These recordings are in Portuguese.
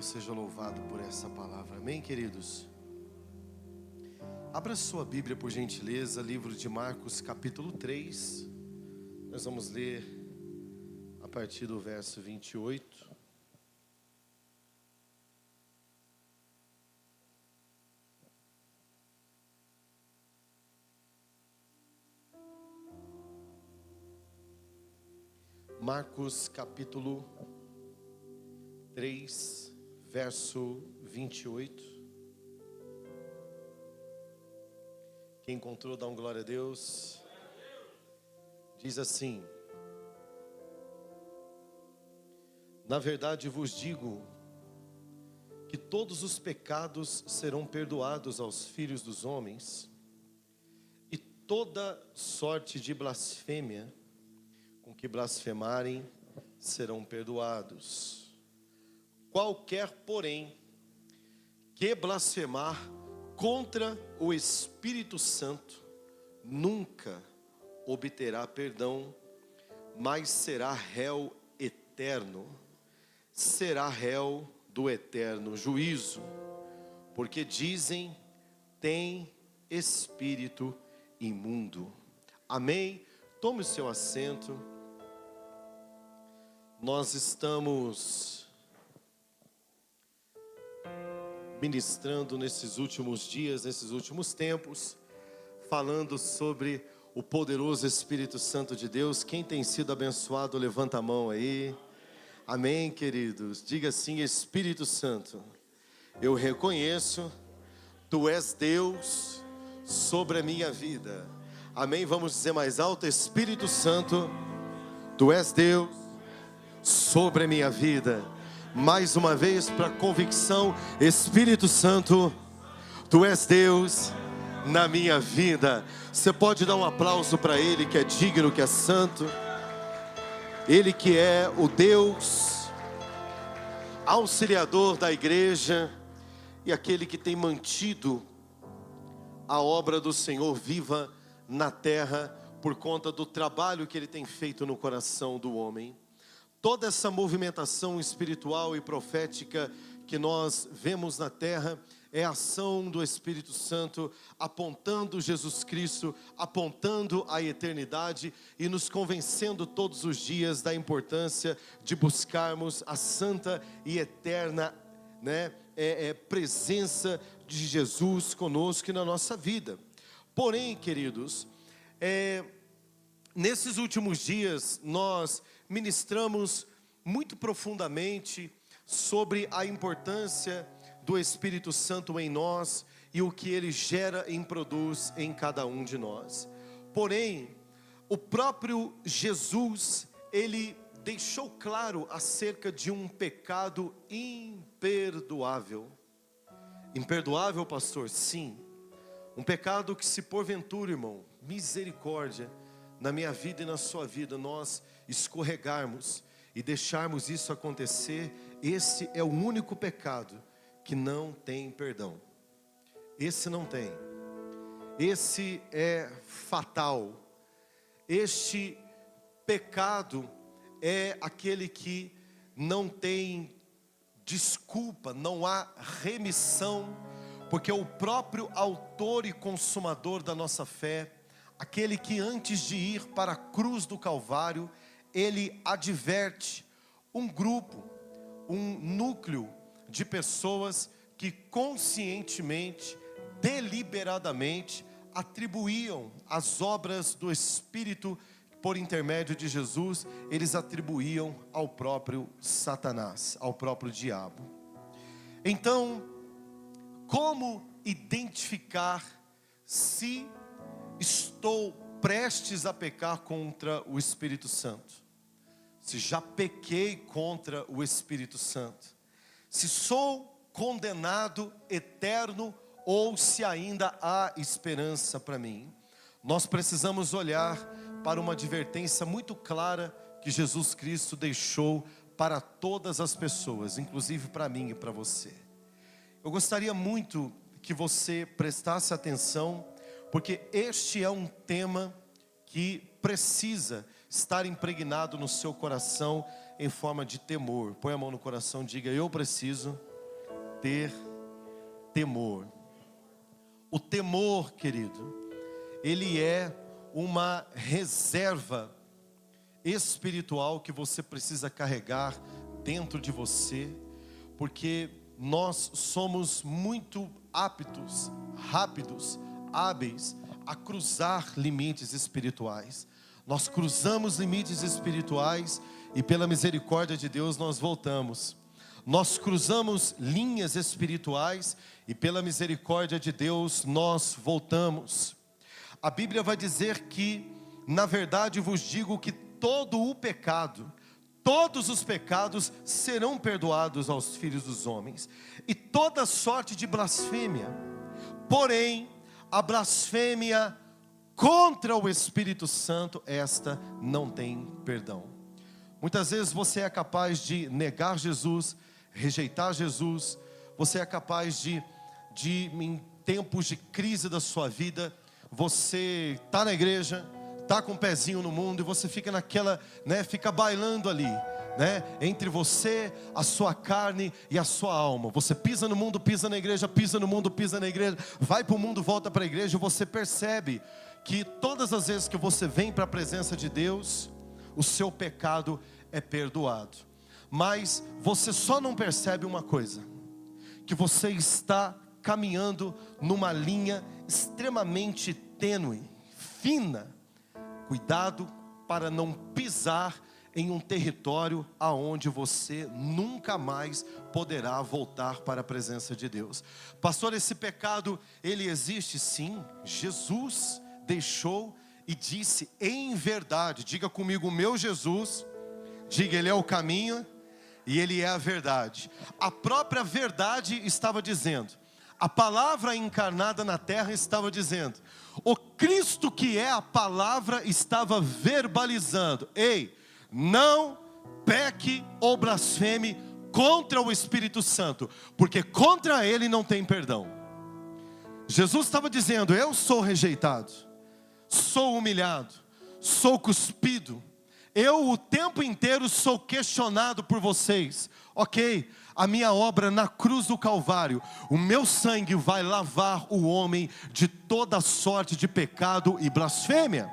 Deus seja louvado por essa palavra. Amém, queridos? Abra sua Bíblia, por gentileza, livro de Marcos, capítulo 3. Nós vamos ler a partir do verso 28. Marcos, capítulo 3, verso 28. Quem encontrou, dá um glória a Deus. Diz assim: na verdade vos digo que todos os pecados serão perdoados aos filhos dos homens, e toda sorte de blasfêmia com que blasfemarem serão perdoados. Qualquer, porém, que blasfemar contra o Espírito Santo nunca obterá perdão, mas será réu eterno, será réu do eterno juízo, porque dizem: tem espírito imundo. Amém? Tome o seu assento. Nós estamos ministrando nesses últimos dias, nesses últimos tempos, falando sobre o poderoso Espírito Santo de Deus. Quem tem sido abençoado, levanta a mão aí. Amém, queridos? Diga assim: Espírito Santo, eu reconheço, Tu és Deus sobre a minha vida. Amém? Vamos dizer mais alto: Espírito Santo, Tu és Deus sobre a minha vida. Mais uma vez, para convicção: Espírito Santo, Tu és Deus na minha vida. Você pode dar um aplauso para Ele, que é digno, que é santo. Ele que é o Deus auxiliador da igreja e aquele que tem mantido a obra do Senhor viva na terra por conta do trabalho que Ele tem feito no coração do homem. Toda essa movimentação espiritual e profética que nós vemos na terra é a ação do Espírito Santo apontando Jesus Cristo, apontando a eternidade e nos convencendo todos os dias da importância de buscarmos a santa e eterna presença de Jesus conosco e na nossa vida. Porém, queridos, nesses últimos dias nós ministramos muito profundamente sobre a importância do Espírito Santo em nós e o que Ele gera e produz em cada um de nós. Porém, o próprio Jesus, Ele deixou claro acerca de um pecado imperdoável. Imperdoável, pastor? Sim. Um pecado que, se porventura, irmão, misericórdia, na minha vida e na sua vida, nós escorregarmos e deixarmos isso acontecer, esse é o único pecado que não tem perdão. Esse não tem. Esse é fatal. Este pecado é aquele que não tem desculpa, não há remissão, porque o próprio autor e consumador da nossa fé, aquele que antes de ir para a cruz do Calvário, Ele adverte um grupo, um núcleo de pessoas que conscientemente, deliberadamente, atribuíam as obras do Espírito por intermédio de Jesus, eles atribuíam ao próprio Satanás, ao próprio diabo. Então, como identificar se estou prestes a pecar contra o Espírito Santo? Se já pequei contra o Espírito Santo? Se sou condenado eterno ou se ainda há esperança para mim? Nós precisamos olhar para uma advertência muito clara que Jesus Cristo deixou para todas as pessoas, inclusive para mim e para você. Eu gostaria muito que você prestasse atenção, porque este é um tema que precisa estar impregnado no seu coração em forma de temor. Põe a mão no coração, diga: eu preciso ter temor. O temor, querido, ele é uma reserva espiritual que você precisa carregar dentro de você, porque nós somos muito aptos, rápidos, hábeis a cruzar limites espirituais. Nós cruzamos limites espirituais e pela misericórdia de Deus nós voltamos. Nós cruzamos linhas espirituais e pela misericórdia de Deus nós voltamos. A Bíblia vai dizer que, na verdade vos digo que todo o pecado, todos os pecados serão perdoados aos filhos dos homens, e toda sorte de blasfêmia. Porém, a blasfêmia contra o Espírito Santo, esta não tem perdão. Muitas vezes você é capaz de negar Jesus, rejeitar Jesus. Você é capaz de em tempos de crise da sua vida, você está na igreja, está com um pezinho no mundo, e você fica naquela, fica bailando ali, entre você, a sua carne e a sua alma. Você pisa no mundo, pisa na igreja, pisa no mundo, pisa na igreja, vai para o mundo, volta para a igreja, e você percebe que todas as vezes que você vem para a presença de Deus, o seu pecado é perdoado. Mas você só não percebe uma coisa, que você está caminhando numa linha extremamente tênue, fina. Cuidado para não pisar em um território aonde você nunca mais poderá voltar para a presença de Deus. Pastor, esse pecado, ele existe? Sim. Jesus deixou e disse em verdade, diga comigo, o meu Jesus, diga, ele é o caminho e ele é a verdade. A própria verdade estava dizendo, a palavra encarnada na terra estava dizendo, o Cristo que é a palavra estava verbalizando, ei, não peque ou blasfeme contra o Espírito Santo, porque contra ele não tem perdão. Jesus estava dizendo, eu sou rejeitado, sou humilhado, sou cuspido, eu o tempo inteiro sou questionado por vocês. Ok, a minha obra na cruz do Calvário, o meu sangue vai lavar o homem de toda sorte de pecado e blasfêmia.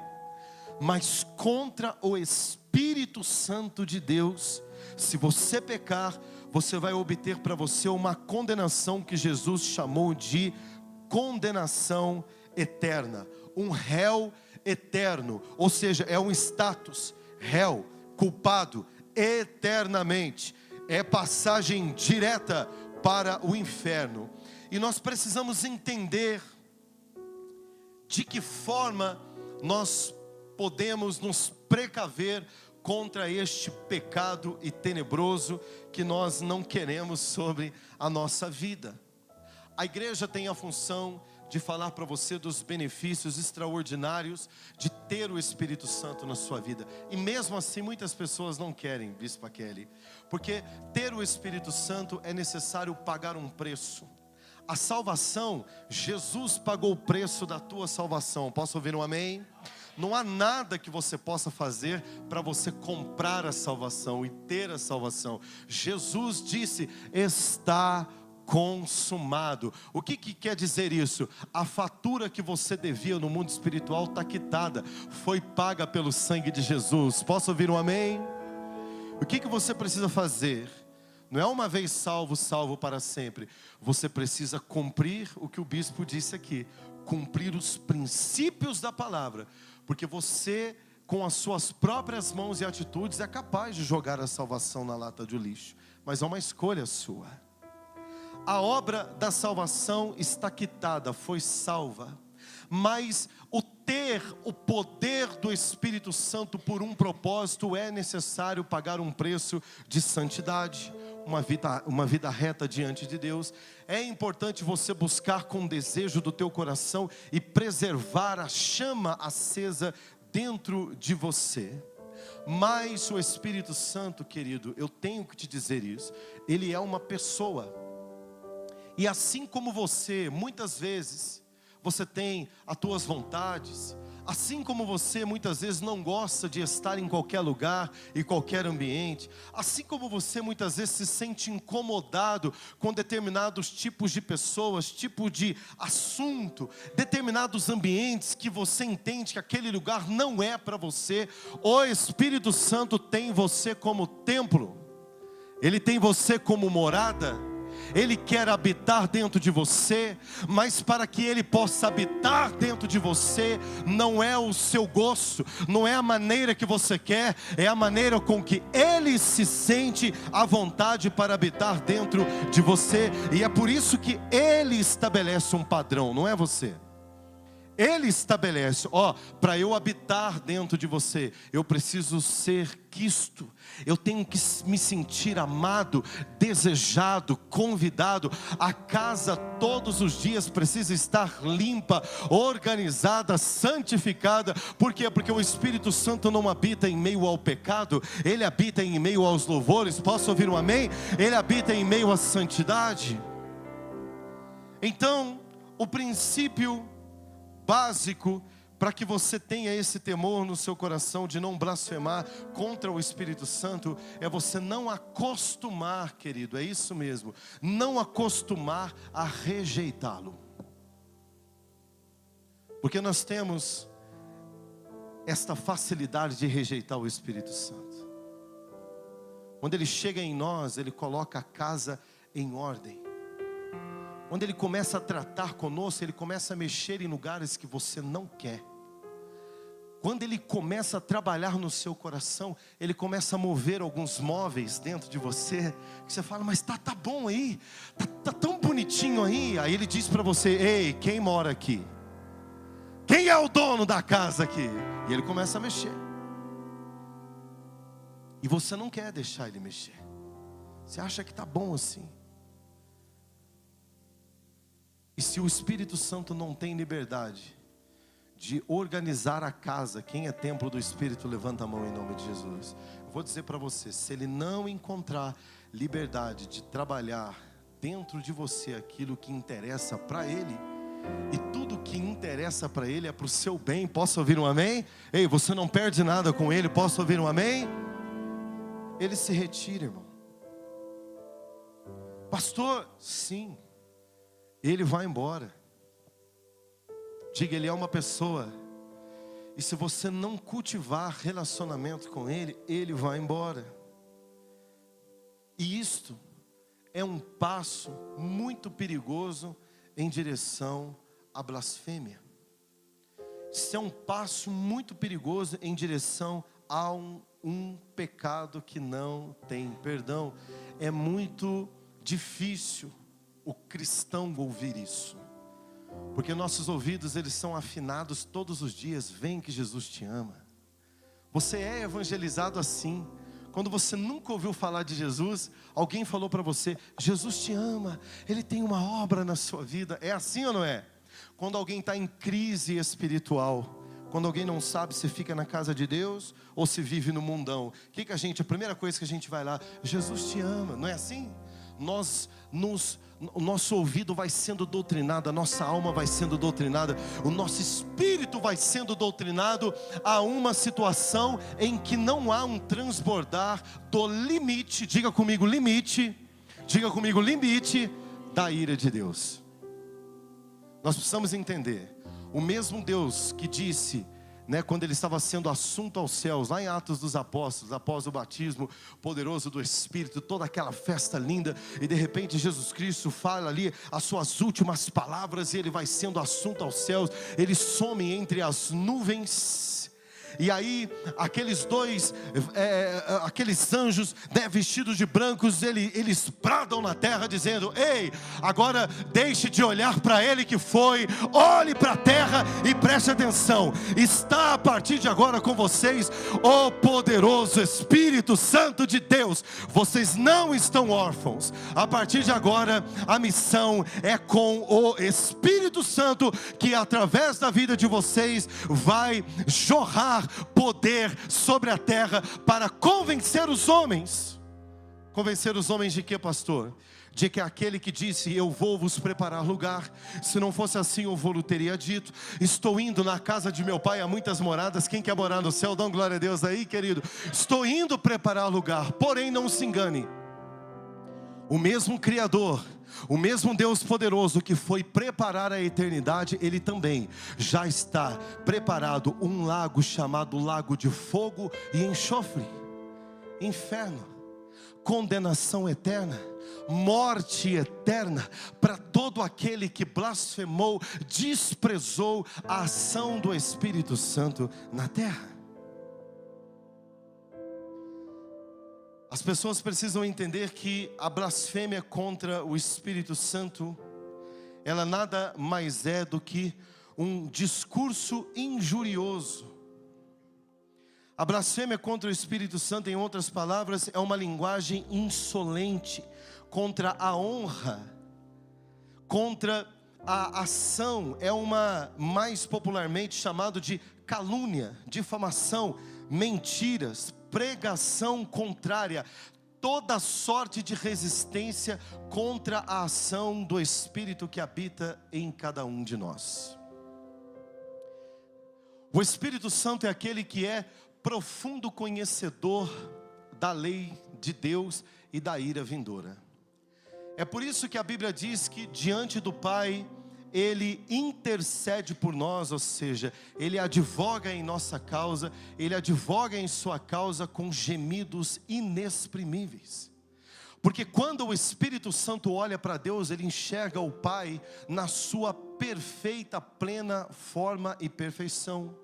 Mas contra o Espírito Santo de Deus, se você pecar, você vai obter para você uma condenação que Jesus chamou de condenação eterna. Um réu eterno, ou seja, é um status, réu, culpado, eternamente. É passagem direta para o inferno. E nós precisamos entender de que forma nós podemos nos precaver contra este pecado e tenebroso que nós não queremos sobre a nossa vida. A igreja tem a função de falar para você dos benefícios extraordinários de ter o Espírito Santo na sua vida. E mesmo assim muitas pessoas não querem, Bispa Kelly, porque ter o Espírito Santo é necessário pagar um preço. A salvação, Jesus pagou o preço da tua salvação. Posso ouvir um amém? Não há nada que você possa fazer para você comprar a salvação e ter a salvação. Jesus disse, está consumado. O que quer dizer isso? A fatura que você devia no mundo espiritual está quitada, foi paga pelo sangue de Jesus. Posso ouvir um amém? O que você precisa fazer? Não é uma vez salvo, salvo para sempre. Você precisa cumprir o que o bispo disse aqui, cumprir os princípios da palavra, porque você, com as suas próprias mãos e atitudes, é capaz de jogar a salvação na lata de lixo, mas é uma escolha sua. A obra da salvação está quitada, foi salva, mas o ter o poder do Espírito Santo por um propósito, é necessário pagar um preço de santidade, uma vida reta diante de Deus. É importante você buscar com desejo do teu coração e preservar a chama acesa dentro de você. Mas o Espírito Santo, querido, eu tenho que te dizer isso, ele é uma pessoa. E assim como você, muitas vezes, você tem as tuas vontades, Assim como você muitas vezes não gosta de estar em qualquer lugar e qualquer ambiente, assim como você muitas vezes se sente incomodado com determinados tipos de pessoas, tipo de assunto, determinados ambientes que você entende que aquele lugar não é para você, o Espírito Santo tem você como templo, Ele tem você como morada. Ele quer habitar dentro de você, mas para que Ele possa habitar dentro de você, não é o seu gosto, não é a maneira que você quer, é a maneira com que Ele se sente à vontade para habitar dentro de você. E é por isso que Ele estabelece um padrão, não é você. Ele estabelece, para eu habitar dentro de você, eu preciso ser quisto, eu tenho que me sentir amado, desejado, convidado. A casa todos os dias precisa estar limpa, organizada, santificada. Por quê? Porque o Espírito Santo não habita em meio ao pecado, Ele habita em meio aos louvores. Posso ouvir um amém? Ele habita em meio à santidade. Então, o princípio básico para que você tenha esse temor no seu coração de não blasfemar contra o Espírito Santo é você não acostumar, querido, é isso mesmo, não acostumar a rejeitá-lo. Porque nós temos esta facilidade de rejeitar o Espírito Santo. Quando ele chega em nós, ele coloca a casa em ordem. Quando Ele começa a tratar conosco, Ele começa a mexer em lugares que você não quer. Quando Ele começa a trabalhar no seu coração, Ele começa a mover alguns móveis dentro de você, que você fala, mas tá bom aí, tá tão bonitinho aí. Aí Ele diz para você, ei, quem mora aqui? Quem é o dono da casa aqui? E Ele começa a mexer. E você não quer deixar Ele mexer. Você acha que tá bom assim. E se o Espírito Santo não tem liberdade de organizar a casa, quem é templo do Espírito, levanta a mão em nome de Jesus. Eu vou dizer para você, se ele não encontrar liberdade de trabalhar dentro de você aquilo que interessa para ele, e tudo que interessa para ele é para o seu bem, posso ouvir um amém? Ei, você não perde nada com ele, posso ouvir um amém? Ele se retira, irmão. Pastor, sim. Ele vai embora. Diga, ele é uma pessoa. E se você não cultivar relacionamento com ele, ele vai embora. E isto é um passo muito perigoso em direção à blasfêmia. Isso é um passo muito perigoso em direção a um pecado que não tem perdão. É muito difícil o cristão ouvir isso, porque nossos ouvidos eles são afinados todos os dias. Vem que Jesus te ama. Você é evangelizado assim. Quando você nunca ouviu falar de Jesus, alguém falou para você, Jesus te ama, Ele tem uma obra na sua vida. É assim ou não é? Quando alguém está em crise espiritual, quando alguém não sabe se fica na casa de Deus ou se vive no mundão, a primeira coisa que a gente vai lá, Jesus te ama, não é assim? O nosso ouvido vai sendo doutrinado, a nossa alma vai sendo doutrinada, o nosso espírito vai sendo doutrinado a uma situação em que não há um transbordar do limite, diga comigo limite da ira de Deus. Nós precisamos entender, o mesmo Deus que disse, quando ele estava sendo assunto aos céus, lá em Atos dos Apóstolos, após o batismo poderoso do Espírito, toda aquela festa linda, e de repente Jesus Cristo fala ali as suas últimas palavras, e ele vai sendo assunto aos céus, ele some entre as nuvens. E aí aqueles anjos, vestidos de brancos, eles bradam na terra dizendo, ei, agora deixe de olhar para ele que foi, olhe para a terra e preste atenção, está a partir de agora com vocês o poderoso Espírito Santo de Deus, vocês não estão órfãos, a partir de agora a missão é com o Espírito Santo, que através da vida de vocês vai jorrar poder sobre a terra para convencer os homens. Convencer os homens de quê, pastor? de que aquele que disse: eu vou vos preparar lugar, se não fosse assim eu vou-lhe teria dito. Estou indo na casa de meu pai, há muitas moradas. Quem quer morar no céu, dá glória a Deus aí, querido. Estou indo preparar lugar, porém não se engane, o mesmo Criador, o mesmo Deus poderoso que foi preparar a eternidade, Ele também já está preparado um lago chamado lago de fogo e enxofre, inferno, condenação eterna, morte eterna, para todo aquele que blasfemou, desprezou a ação do Espírito Santo na terra. As pessoas precisam entender que a blasfêmia contra o Espírito Santo, ela nada mais é do que um discurso injurioso. A blasfêmia contra o Espírito Santo, em outras palavras, é uma linguagem insolente contra a honra, contra a ação. É uma, mais popularmente chamado de calúnia, difamação, mentiras, pregação contrária, toda sorte de resistência contra a ação do Espírito que habita em cada um de nós. O Espírito Santo é aquele que é profundo conhecedor da lei de Deus e da ira vindoura. É por isso que a Bíblia diz que diante do Pai Ele intercede por nós, ou seja, Ele advoga em nossa causa, Ele advoga em sua causa com gemidos inexprimíveis. Porque quando o Espírito Santo olha para Deus, ele enxerga o Pai na sua perfeita, plena forma e perfeição.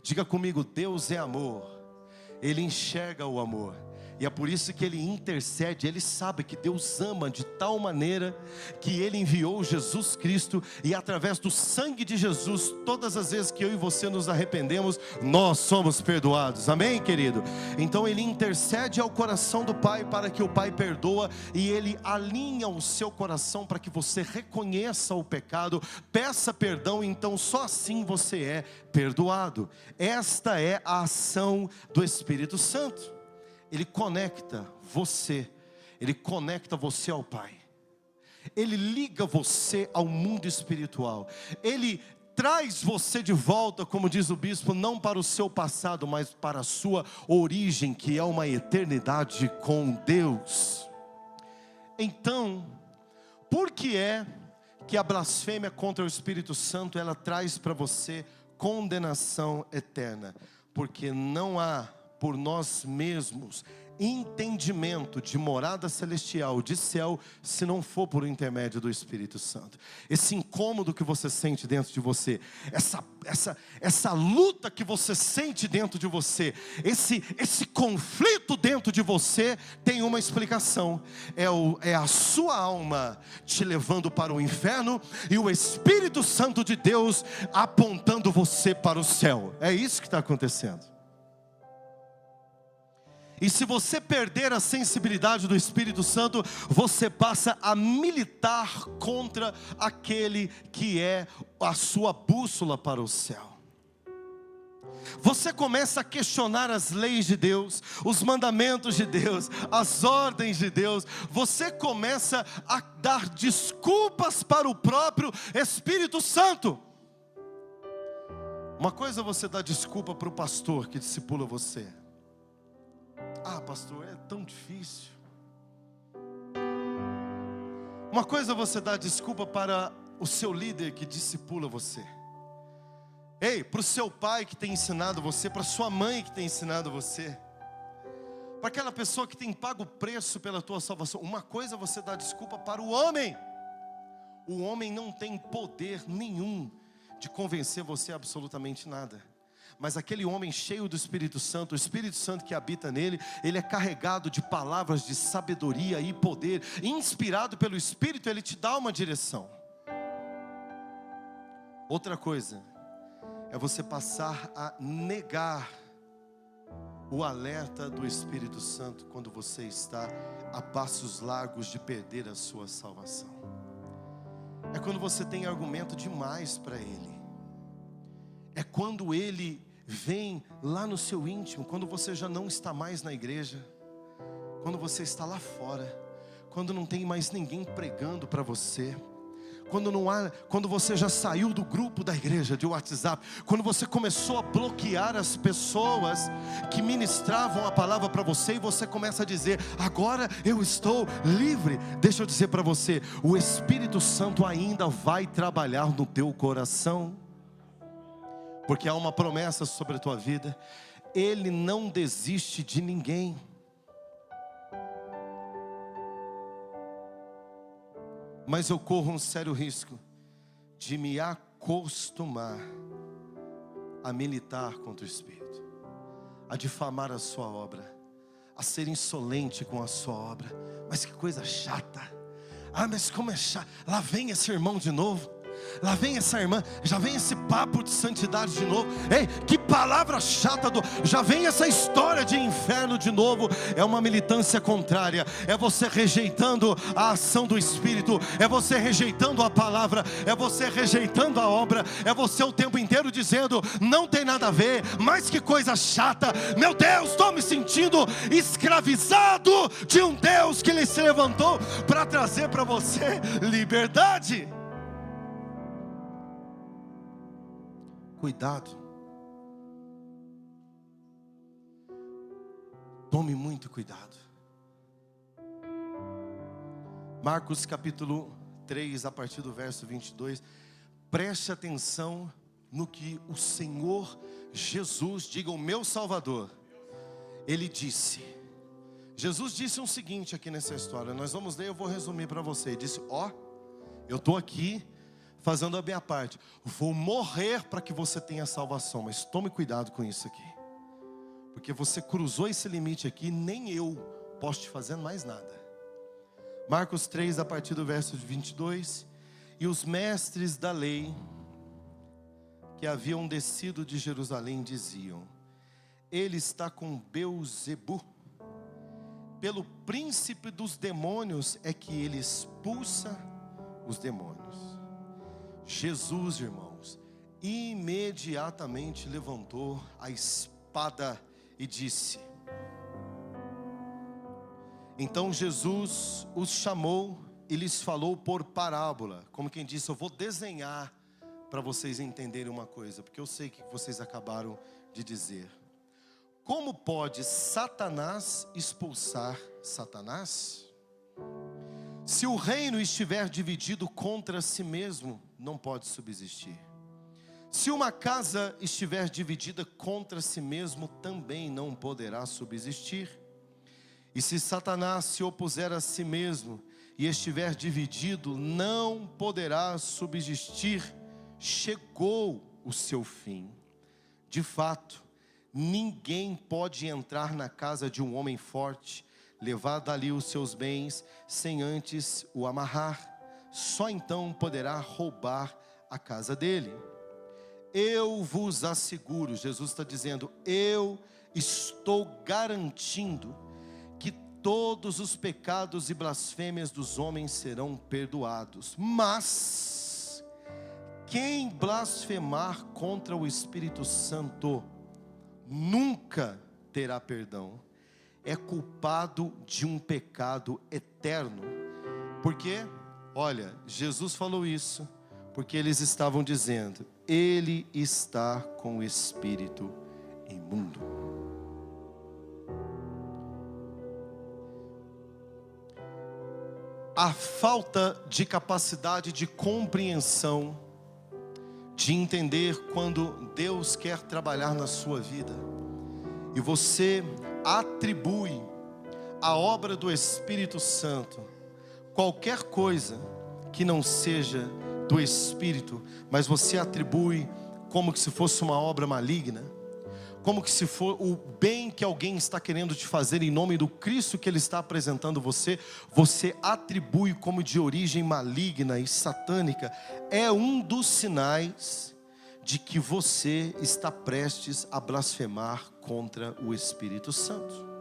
Diga comigo: Deus é amor. Ele enxerga o amor. E é por isso que Ele intercede. Ele sabe que Deus ama de tal maneira que Ele enviou Jesus Cristo. E através do sangue de Jesus, todas as vezes que eu e você nos arrependemos, nós somos perdoados. Amém, querido? Então Ele intercede ao coração do Pai para que o Pai perdoa. E Ele alinha o seu coração para que você reconheça o pecado, peça perdão. Então só assim você é perdoado. Esta é a ação do Espírito Santo. Ele conecta você ao Pai. Ele liga você ao mundo espiritual. Ele traz você de volta, como diz o bispo, não para o seu passado, mas para a sua origem, que é uma eternidade com Deus. Então, por que é que a blasfêmia contra o Espírito Santo, ela traz para você condenação eterna? Porque não há por nós mesmos entendimento de morada celestial, de céu, se não for por intermédio do Espírito Santo. Esse incômodo que você sente dentro de você, essa luta que você sente dentro de você, esse conflito dentro de você, tem uma explicação. É a sua alma te levando para o inferno e o Espírito Santo de Deus apontando você para o céu. É isso que está acontecendo. E se você perder a sensibilidade do Espírito Santo, você passa a militar contra aquele que é a sua bússola para o céu. Você começa a questionar as leis de Deus, os mandamentos de Deus, as ordens de Deus. Você começa a dar desculpas para o próprio Espírito Santo. Uma coisa é você dar desculpa para o pastor que discipula você. Ah, pastor, é tão difícil. Uma coisa é você dar desculpa para o seu líder que discipula você. Ei, para o seu pai que tem ensinado você, para sua mãe que tem ensinado você, para aquela pessoa que tem pago o preço pela tua salvação. Uma coisa é você dar desculpa para o homem. O homem não tem poder nenhum de convencer você a absolutamente nada. Mas aquele homem cheio do Espírito Santo, o Espírito Santo que habita nele, ele é carregado de palavras de sabedoria e poder, inspirado pelo Espírito, ele te dá uma direção. Outra coisa é você passar a negar o alerta do Espírito Santo quando você está a passos largos de perder a sua salvação. É quando você tem argumento demais para ele. É quando ele vem lá no seu íntimo, quando você já não está mais na igreja, quando você está lá fora, quando não tem mais ninguém pregando para você, quando você já saiu do grupo da igreja de WhatsApp, quando você começou a bloquear as pessoas que ministravam a palavra para você, e você começa a dizer: agora eu estou livre. Deixa eu dizer para você, o Espírito Santo ainda vai trabalhar no teu coração, porque há uma promessa sobre a tua vida. Ele não desiste de ninguém. Mas eu corro um sério risco de me acostumar a militar contra o Espírito, a difamar a sua obra, a ser insolente com a sua obra. Mas que coisa chata. Mas como é chato. Lá vem esse irmão de novo, lá vem essa irmã, já vem esse papo de santidade de novo. Ei, que palavra chata, já vem essa história de inferno de novo. É uma militância contrária, é você rejeitando a ação do Espírito, é você rejeitando a palavra, é você rejeitando a obra, é você o tempo inteiro dizendo: não tem nada a ver. Mas que coisa chata, meu Deus, estou me sentindo escravizado de um Deus que Ele se levantou para trazer para você liberdade. Cuidado, tome muito cuidado. Marcos capítulo 3, a partir do verso 22, preste atenção no que o Senhor Jesus, diga o meu Salvador, Ele disse. Jesus disse o seguinte aqui nessa história, nós vamos ler, eu vou resumir para você. Ele disse: eu estou aqui fazendo a minha parte, vou morrer para que você tenha salvação, mas tome cuidado com isso aqui, porque você cruzou esse limite aqui, nem eu posso te fazer mais nada. Marcos 3, a partir do verso 22, e os mestres da lei que haviam descido de Jerusalém diziam: ele está com Beelzebu, pelo príncipe dos demônios é que ele expulsa os demônios. Jesus, irmãos, imediatamente levantou a espada e disse. Então Jesus os chamou e lhes falou por parábola, como quem disse: eu vou desenhar para vocês entenderem uma coisa, porque eu sei que vocês acabaram de dizer. Como pode Satanás expulsar Satanás? Se o reino estiver dividido contra si mesmo, não pode subsistir. Se uma casa estiver dividida contra si mesmo, também não poderá subsistir. E se Satanás se opuser a si mesmo e estiver dividido, não poderá subsistir. Chegou o seu fim. De fato, ninguém pode entrar na casa de um homem forte, levar dali os seus bens, sem antes o amarrar. Só então poderá roubar a casa dele. Eu vos asseguro, Jesus está dizendo, eu estou garantindo que todos os pecados e blasfêmias dos homens serão perdoados. Mas quem blasfemar contra o Espírito Santo nunca terá perdão. É culpado de um pecado eterno. Porque, olha, Jesus falou isso porque eles estavam dizendo: ele está com o espírito imundo. A falta de capacidade de compreensão, de entender quando Deus quer trabalhar na sua vida, e você atribui à obra do Espírito Santo qualquer coisa que não seja do Espírito, mas você atribui como que se fosse uma obra maligna, como que se for o bem que alguém está querendo te fazer em nome do Cristo que Ele está apresentando você atribui como de origem maligna e satânica. É um dos sinais de que você está prestes a blasfemar contra o Espírito Santo.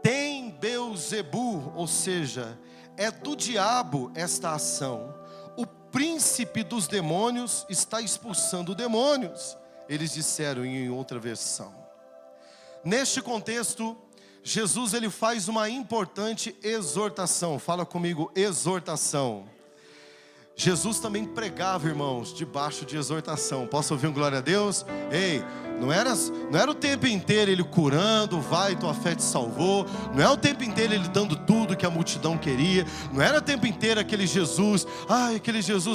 Tem Beelzebu, ou seja, é do diabo esta ação. O príncipe dos demônios está expulsando demônios, eles disseram em outra versão. Neste contexto, Jesus ele faz uma importante exortação. Fala comigo, exortação. Jesus também pregava, irmãos, debaixo de exortação. Posso ouvir um glória a Deus? Ei, não era o tempo inteiro ele curando, vai, tua fé te salvou. Não é o tempo inteiro ele dando tudo que a multidão queria. Não era o tempo inteiro aquele Jesus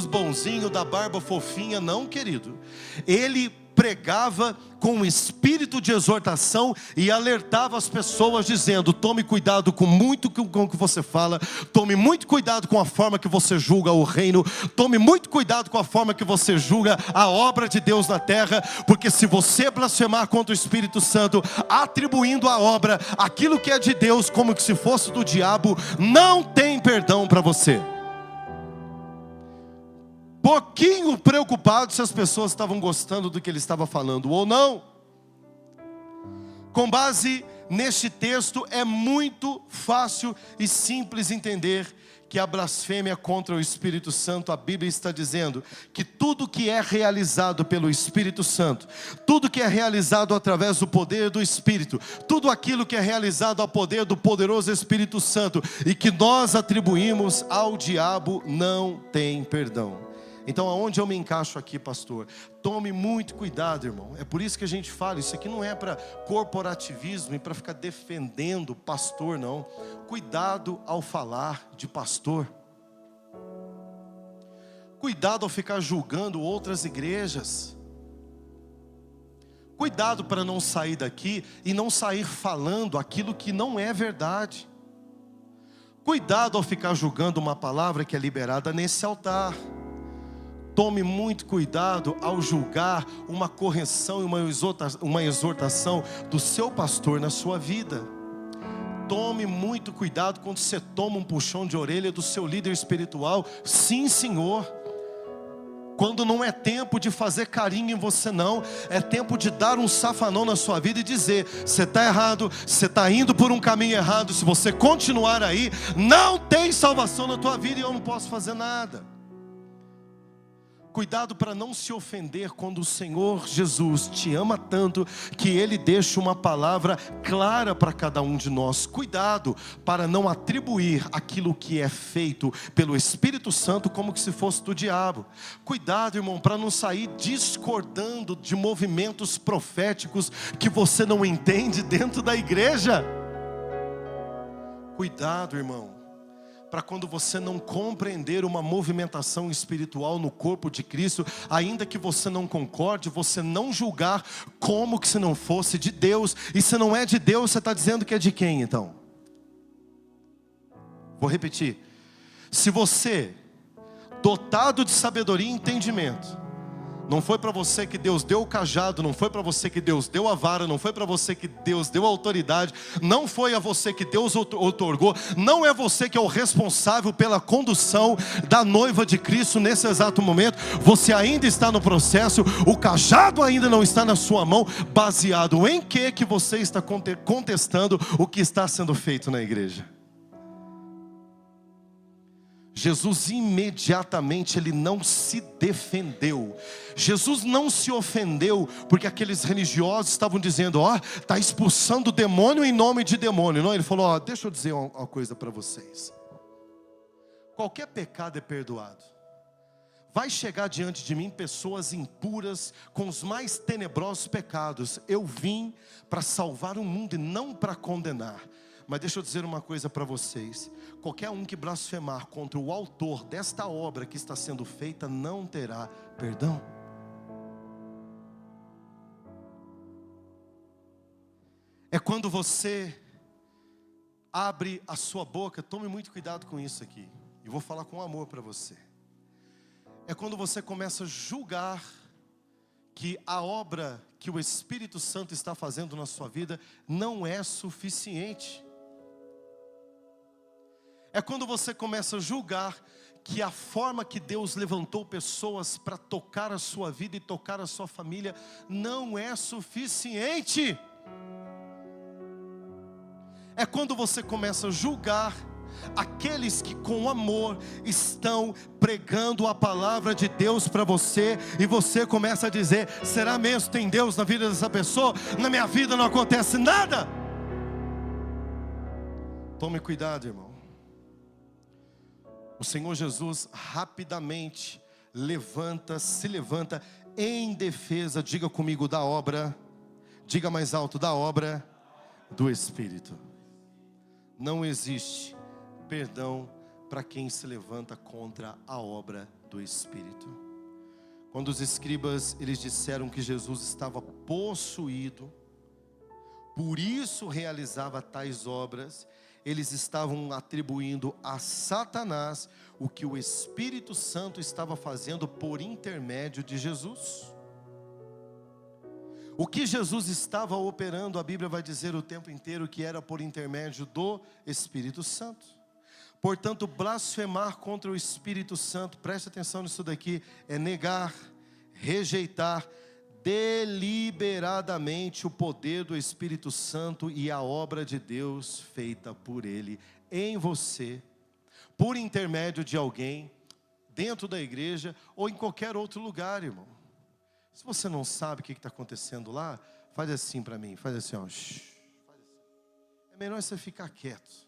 bonzinho, da barba fofinha. Não, querido. Ele pregava com um espírito de exortação e alertava as pessoas dizendo: tome cuidado com o que você fala, tome muito cuidado com a forma que você julga o reino, tome muito cuidado com a forma que você julga a obra de Deus na terra, porque se você blasfemar contra o Espírito Santo, atribuindo à obra aquilo que é de Deus como que se fosse do diabo, não tem perdão para você. Pouquinho preocupado se as pessoas estavam gostando do que ele estava falando ou não. Com base neste texto, é muito fácil e simples entender que a blasfêmia contra o Espírito Santo, a Bíblia está dizendo que tudo que é realizado pelo Espírito Santo, tudo que é realizado através do poder do Espírito, tudo aquilo que é realizado ao poder do poderoso Espírito Santo e que nós atribuímos ao diabo, não tem perdão. Então aonde eu me encaixo aqui, pastor? Tome muito cuidado, irmão. É por isso que a gente fala, isso aqui não é para corporativismo e para ficar defendendo pastor, não. Cuidado ao falar de pastor. Cuidado ao ficar julgando outras igrejas. Cuidado para não sair daqui e não sair falando aquilo que não é verdade. Cuidado ao ficar julgando uma palavra que é liberada nesse altar. Tome muito cuidado ao julgar uma correção e uma exortação do seu pastor na sua vida. Tome muito cuidado quando você toma um puxão de orelha do seu líder espiritual. Sim, Senhor. Quando não é tempo de fazer carinho em você não, é tempo de dar um safanão na sua vida e dizer: você está errado, você está indo por um caminho errado, se você continuar aí, não tem salvação na tua vida e eu não posso fazer nada. Cuidado para não se ofender quando o Senhor Jesus te ama tanto que Ele deixa uma palavra clara para cada um de nós. Cuidado para não atribuir aquilo que é feito pelo Espírito Santo como que se fosse do diabo. Cuidado, irmão, para não sair discordando de movimentos proféticos que você não entende dentro da igreja. Cuidado, irmão, para quando você não compreender uma movimentação espiritual no corpo de Cristo, ainda que você não concorde, você não julgar como que se não fosse de Deus. E se não é de Deus, você está dizendo que é de quem então? Vou repetir. Se você, dotado de sabedoria e entendimento, não foi para você que Deus deu o cajado, não foi para você que Deus deu a vara, não foi para você que Deus deu a autoridade, não foi a você que Deus outorgou, não é você que é o responsável pela condução da noiva de Cristo nesse exato momento. Você ainda está no processo, o cajado ainda não está na sua mão. Baseado em que você está contestando o que está sendo feito na igreja? Jesus imediatamente, ele não se defendeu. Jesus não se ofendeu porque aqueles religiosos estavam dizendo: ó, está expulsando o demônio em nome de demônio. Não, ele falou: ó, deixa eu dizer uma coisa para vocês. Qualquer pecado é perdoado. Vai chegar diante de mim pessoas impuras com os mais tenebrosos pecados. Eu vim para salvar o mundo e não para condenar. Mas deixa eu dizer uma coisa para vocês: qualquer um que blasfemar contra o autor desta obra que está sendo feita não terá perdão. É quando você abre a sua boca, tome muito cuidado com isso aqui, e vou falar com amor para você. É quando você começa a julgar que a obra que o Espírito Santo está fazendo na sua vida não é suficiente. É quando você começa a julgar que a forma que Deus levantou pessoas para tocar a sua vida e tocar a sua família não é suficiente. É quando você começa a julgar aqueles que com amor estão pregando a palavra de Deus para você, e você começa a dizer: será mesmo que tem Deus na vida dessa pessoa? Na minha vida não acontece nada. Tome cuidado, irmão. O Senhor Jesus rapidamente se levanta em defesa, diga comigo, da obra, diga mais alto, da obra do Espírito. Não existe perdão para quem se levanta contra a obra do Espírito. Quando os escribas, eles disseram que Jesus estava possuído, por isso realizava tais obras, eles estavam atribuindo a Satanás o que o Espírito Santo estava fazendo por intermédio de Jesus. O que Jesus estava operando, a Bíblia vai dizer o tempo inteiro que era por intermédio do Espírito Santo. Portanto, blasfemar contra o Espírito Santo, preste atenção nisso daqui, é negar, rejeitar deliberadamente o poder do Espírito Santo e a obra de Deus feita por Ele em você, por intermédio de alguém, dentro da igreja ou em qualquer outro lugar, irmão. Se você não sabe o que está acontecendo lá, faz assim para mim, faz assim, ó. É melhor você ficar quieto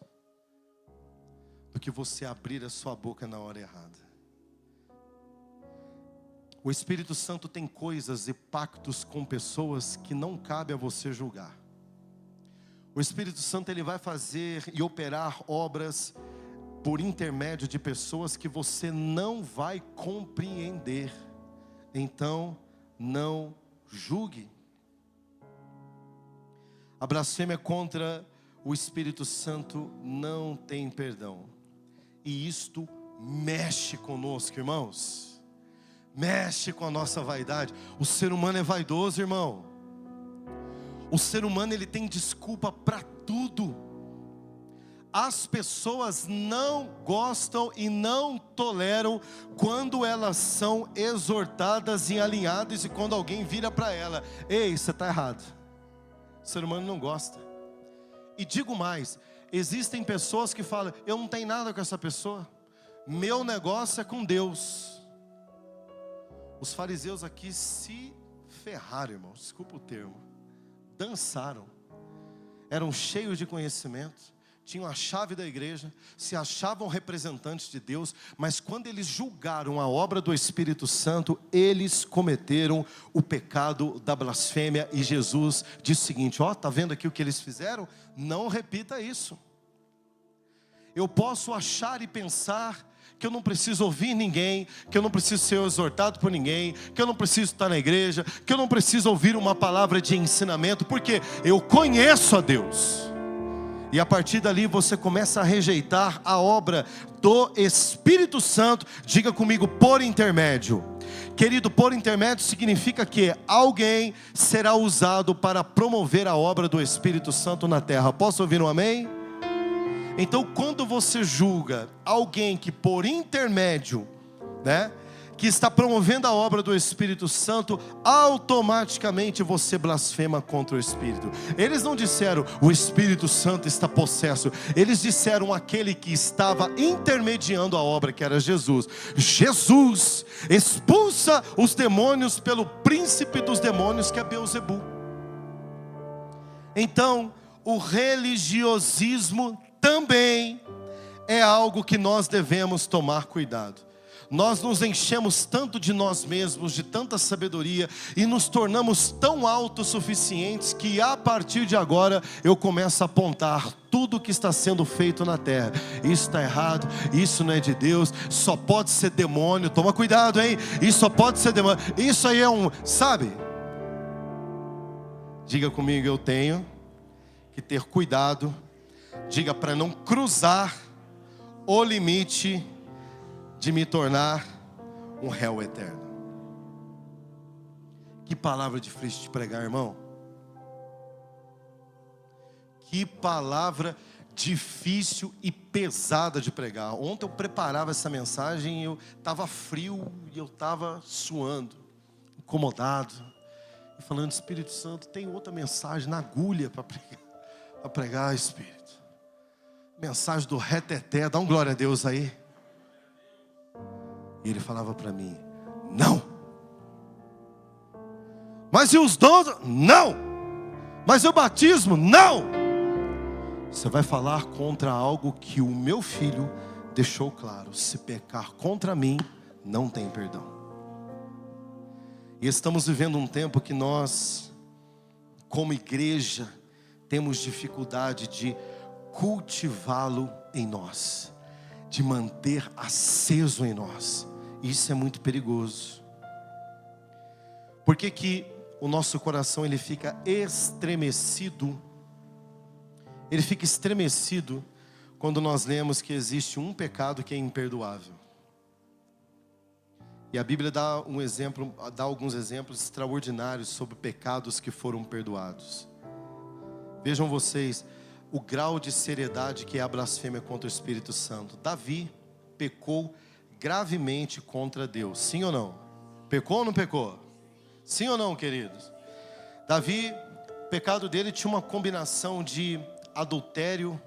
do que você abrir a sua boca na hora errada. O Espírito Santo tem coisas e pactos com pessoas que não cabe a você julgar. O Espírito Santo, ele vai fazer e operar obras por intermédio de pessoas que você não vai compreender. Então, não julgue. A blasfêmia contra o Espírito Santo não tem perdão. E isto mexe conosco, irmãos. Mexe com a nossa vaidade. O ser humano é vaidoso, irmão. O ser humano, ele tem desculpa para tudo. As pessoas não gostam e não toleram quando elas são exortadas e alinhadas, e quando alguém vira para ela: ei, você está errado. O ser humano não gosta. E digo mais, existem pessoas que falam: eu não tenho nada com essa pessoa, meu negócio é com Deus. Os fariseus aqui se ferraram, irmão, desculpa o termo. Dançaram. Eram cheios de conhecimento, tinham a chave da igreja, se achavam representantes de Deus, mas quando eles julgaram a obra do Espírito Santo, eles cometeram o pecado da blasfêmia. E Jesus disse o seguinte: ó, tá vendo aqui o que eles fizeram? Não repita isso. Eu posso achar e pensar que eu não preciso ouvir ninguém, que eu não preciso ser exortado por ninguém, que eu não preciso estar na igreja, que eu não preciso ouvir uma palavra de ensinamento, porque eu conheço a Deus. E a partir dali você começa a rejeitar a obra do Espírito Santo. Diga comigo, por intermédio. Querido, por intermédio significa que alguém será usado para promover a obra do Espírito Santo na terra. Posso ouvir um amém? Então, quando você julga alguém que por intermédio, que está promovendo a obra do Espírito Santo, automaticamente você blasfema contra o Espírito. Eles não disseram: o Espírito Santo está possesso. Eles disseram: aquele que estava intermediando a obra, que era Jesus. Jesus expulsa os demônios pelo príncipe dos demônios, que é Beelzebu. Então, o religiosismo também é algo que nós devemos tomar cuidado. Nós nos enchemos tanto de nós mesmos, de tanta sabedoria, e nos tornamos tão autossuficientes que a partir de agora eu começo a apontar tudo que está sendo feito na terra. Isso está errado, isso não é de Deus, só pode ser demônio. Toma cuidado, hein? Isso só pode ser demônio. Isso aí é sabe? Diga comigo, eu tenho que ter cuidado. Diga, para não cruzar o limite de me tornar um réu eterno. Que palavra difícil de pregar, irmão. Que palavra difícil e pesada de pregar. Ontem eu preparava essa mensagem e eu estava frio e eu estava suando, incomodado, e falando: Espírito Santo, tem outra mensagem na agulha para pregar, Espírito. Mensagem do reteté, dá um glória a Deus aí. E ele falava para mim: não. Mas e os dons? Não. Mas e o batismo? Não. Você vai falar contra algo que o meu filho deixou claro: se pecar contra mim, não tem perdão. E estamos vivendo um tempo que nós, como igreja, temos dificuldade de cultivá-lo em nós, de manter aceso em nós. Isso é muito perigoso. Por que que o nosso coração ele fica estremecido? Ele fica estremecido quando nós lemos que existe um pecado que é imperdoável. E a Bíblia dá alguns exemplos extraordinários sobre pecados que foram perdoados. Vejam vocês o grau de seriedade que é a blasfêmia contra o Espírito Santo. Davi pecou gravemente contra Deus, sim ou não? Pecou ou não pecou? Sim ou não, queridos? Davi, o pecado dele tinha uma combinação de adultério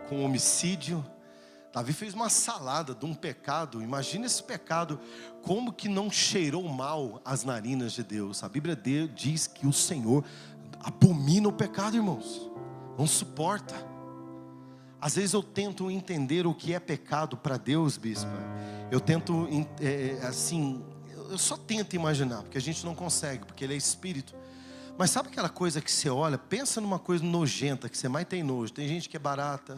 com homicídio. Davi fez uma salada de um pecado. Imagina esse pecado, como que não cheirou mal às narinas de Deus. A Bíblia diz que o Senhor abomina o pecado, irmãos. Não suporta. Às vezes eu tento entender o que é pecado para Deus, bispo. Eu tento, eu só tento imaginar, porque a gente não consegue, porque Ele é Espírito. Mas sabe aquela coisa que você olha, pensa numa coisa nojenta, que você mais tem nojo. Tem gente que é barata,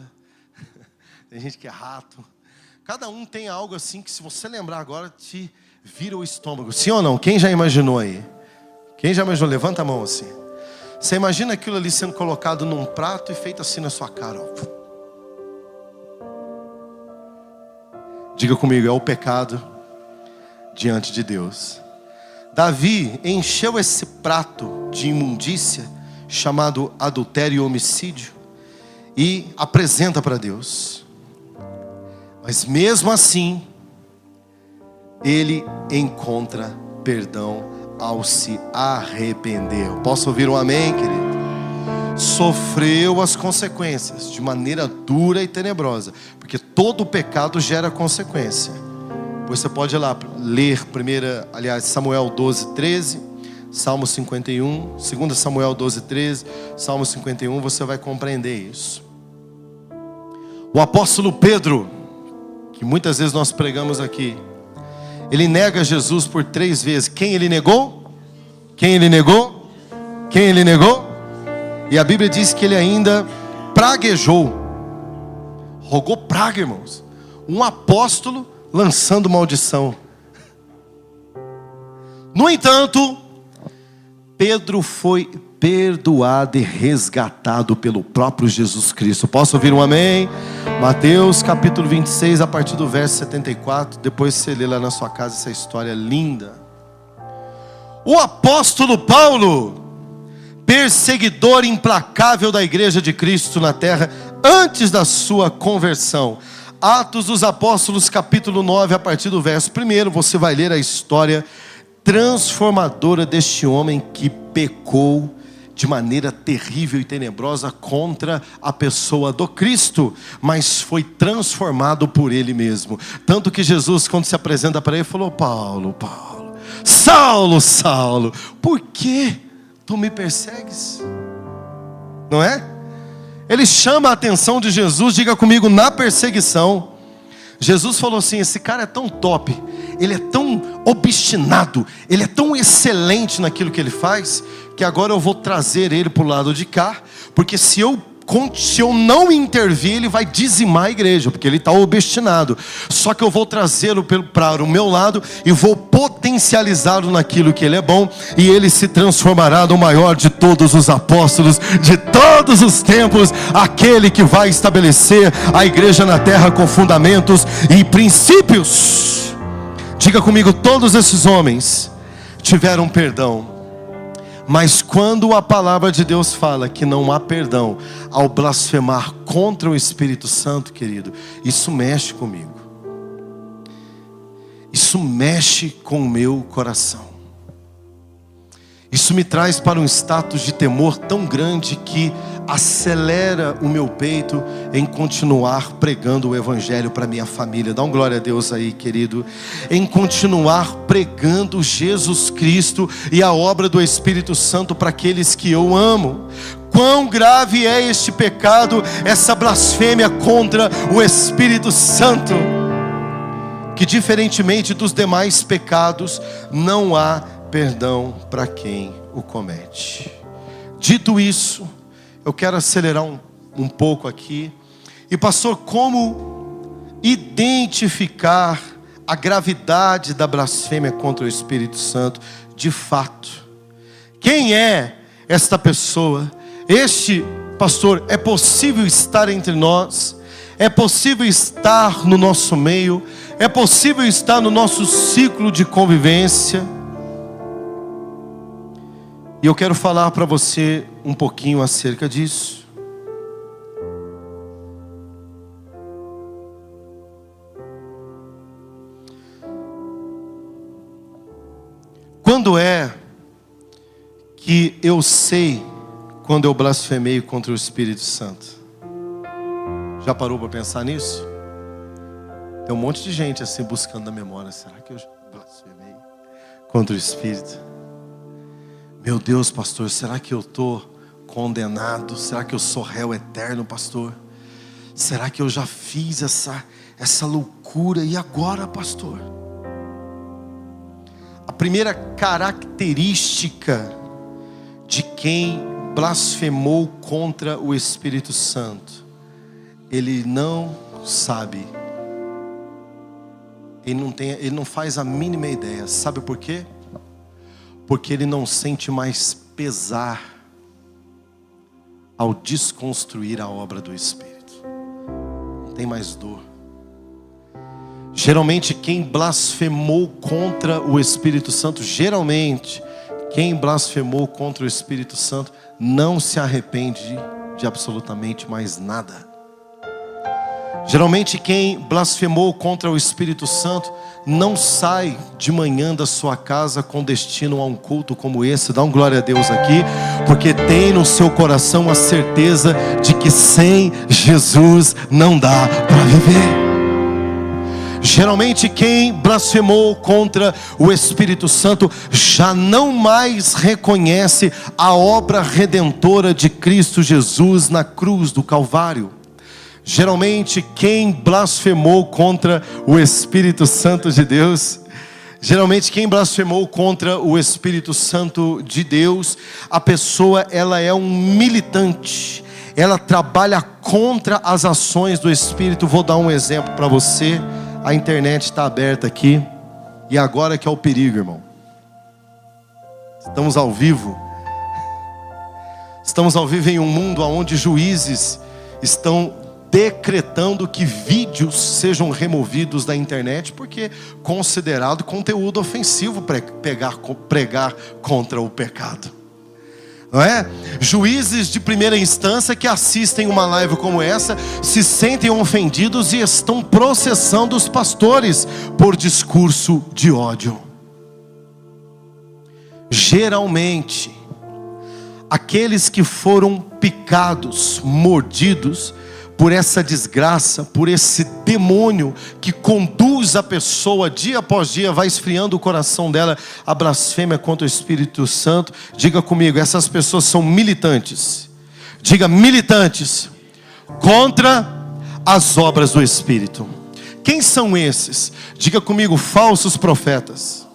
tem gente que é rato. Cada um tem algo assim que, se você lembrar agora, te vira o estômago. Sim ou não? Quem já imaginou aí? Quem já imaginou? Levanta a mão assim. Você imagina aquilo ali sendo colocado num prato e feito assim na sua cara, ó. Diga comigo, é o pecado diante de Deus. Davi encheu esse prato de imundícia, chamado adultério e homicídio, e apresenta para Deus. Mas mesmo assim, ele encontra perdão ao se arrepender. Posso ouvir um amém, querido? Sofreu as consequências de maneira dura e tenebrosa, porque todo pecado gera consequência. Pois você pode ir lá ler Samuel 12:13, Salmo 51, 2 Samuel 12:13, Salmo 51, você vai compreender isso. O apóstolo Pedro, que muitas vezes nós pregamos aqui, ele nega Jesus por 3 vezes. Quem ele negou? Quem ele negou? Quem ele negou? E a Bíblia diz que ele ainda praguejou. Rogou praga, irmãos. Um apóstolo lançando maldição. No entanto, Pedro foi perdoado e resgatado pelo próprio Jesus Cristo. Posso ouvir um amém? Mateus capítulo 26, a partir do verso 74. Depois você lê lá na sua casa essa história linda. O apóstolo Paulo, perseguidor implacável da igreja de Cristo na terra, antes da sua conversão. Atos dos Apóstolos capítulo 9, a partir do verso 1, você vai ler a história transformadora deste homem que pecou de maneira terrível e tenebrosa contra a pessoa do Cristo, mas foi transformado por Ele mesmo. Tanto que Jesus, quando se apresenta para ele, falou: Paulo, Saulo, Saulo, por que tu me persegues? Não é? Ele chama a atenção de Jesus. Diga comigo, na perseguição. Jesus falou assim: esse cara é tão top, ele é tão obstinado, ele é tão excelente naquilo que ele faz, que agora eu vou trazer ele para o lado de cá, porque se eu não intervir, ele vai dizimar a igreja, porque ele está obstinado. Só que eu vou trazê-lo para o meu lado e vou potencializá-lo naquilo que ele é bom, e ele se transformará no maior de todos os apóstolos de todos os tempos, aquele que vai estabelecer a igreja na terra com fundamentos e princípios. Diga comigo, todos esses homens tiveram perdão. Mas quando a palavra de Deus fala que não há perdão ao blasfemar contra o Espírito Santo, querido, isso mexe comigo. Isso mexe com o meu coração. Isso me traz para um status de temor tão grande que acelera o meu peito em continuar pregando o Evangelho para minha família. Dá um glória a Deus aí, querido. Em continuar pregando Jesus Cristo e a obra do Espírito Santo para aqueles que eu amo. quão grave é este pecado, essa blasfêmia contra o Espírito Santo, que diferentemente dos demais pecados, não há perdão para quem o comete. Dito isso, eu quero acelerar um pouco aqui. E pastor, como identificar a gravidade da blasfêmia contra o Espírito Santo? De fato, quem é esta pessoa? Este pastor, é possível estar entre nós? É possível estar no nosso meio? É possível estar no nosso ciclo de convivência? E eu quero falar para você um pouquinho acerca disso. Quando é que eu sei quando eu blasfemei contra o Espírito Santo? Já parou para pensar nisso? Tem um monte de gente assim buscando na memória. Será que eu blasfemei contra o Espírito? Meu Deus, pastor, será que eu estou condenado? Será que eu sou réu eterno, pastor? Será que eu já fiz essa loucura? E agora, pastor? A primeira característica de quem blasfemou contra o Espírito Santo: ele não sabe, ele não faz a mínima ideia. Sabe por quê? Porque ele não sente mais pesar ao desconstruir a obra do Espírito. Não tem mais dor. Geralmente quem blasfemou contra o Espírito Santo, quem blasfemou contra o Espírito Santo não se arrepende de absolutamente mais nada. Geralmente quem blasfemou contra o Espírito Santo não sai de manhã da sua casa com destino a um culto como esse. Dá um glória a Deus aqui, porque tem no seu coração a certeza de que sem Jesus não dá para viver. Geralmente quem blasfemou contra o Espírito Santo já não mais reconhece a obra redentora de Cristo Jesus na cruz do Calvário. Geralmente quem blasfemou contra o Espírito Santo de Deus, a pessoa, ela é um militante, ela trabalha contra as ações do Espírito. Vou dar um exemplo para você. A internet está aberta aqui, e agora que é o perigo, irmão. Estamos ao vivo em um mundo onde juízes estão decretando que vídeos sejam removidos da internet, porque é considerado conteúdo ofensivo pregar contra o pecado. Não é? Juízes de primeira instância que assistem uma live como essa se sentem ofendidos e estão processando os pastores por discurso de ódio. Geralmente, aqueles que foram picados, mordidos por essa desgraça, por esse demônio que conduz a pessoa dia após dia, vai esfriando o coração dela, a blasfêmia contra o Espírito Santo. Diga comigo, essas pessoas são militantes. Diga, militantes contra as obras do Espírito. Quem são esses? Diga comigo, falsos profetas.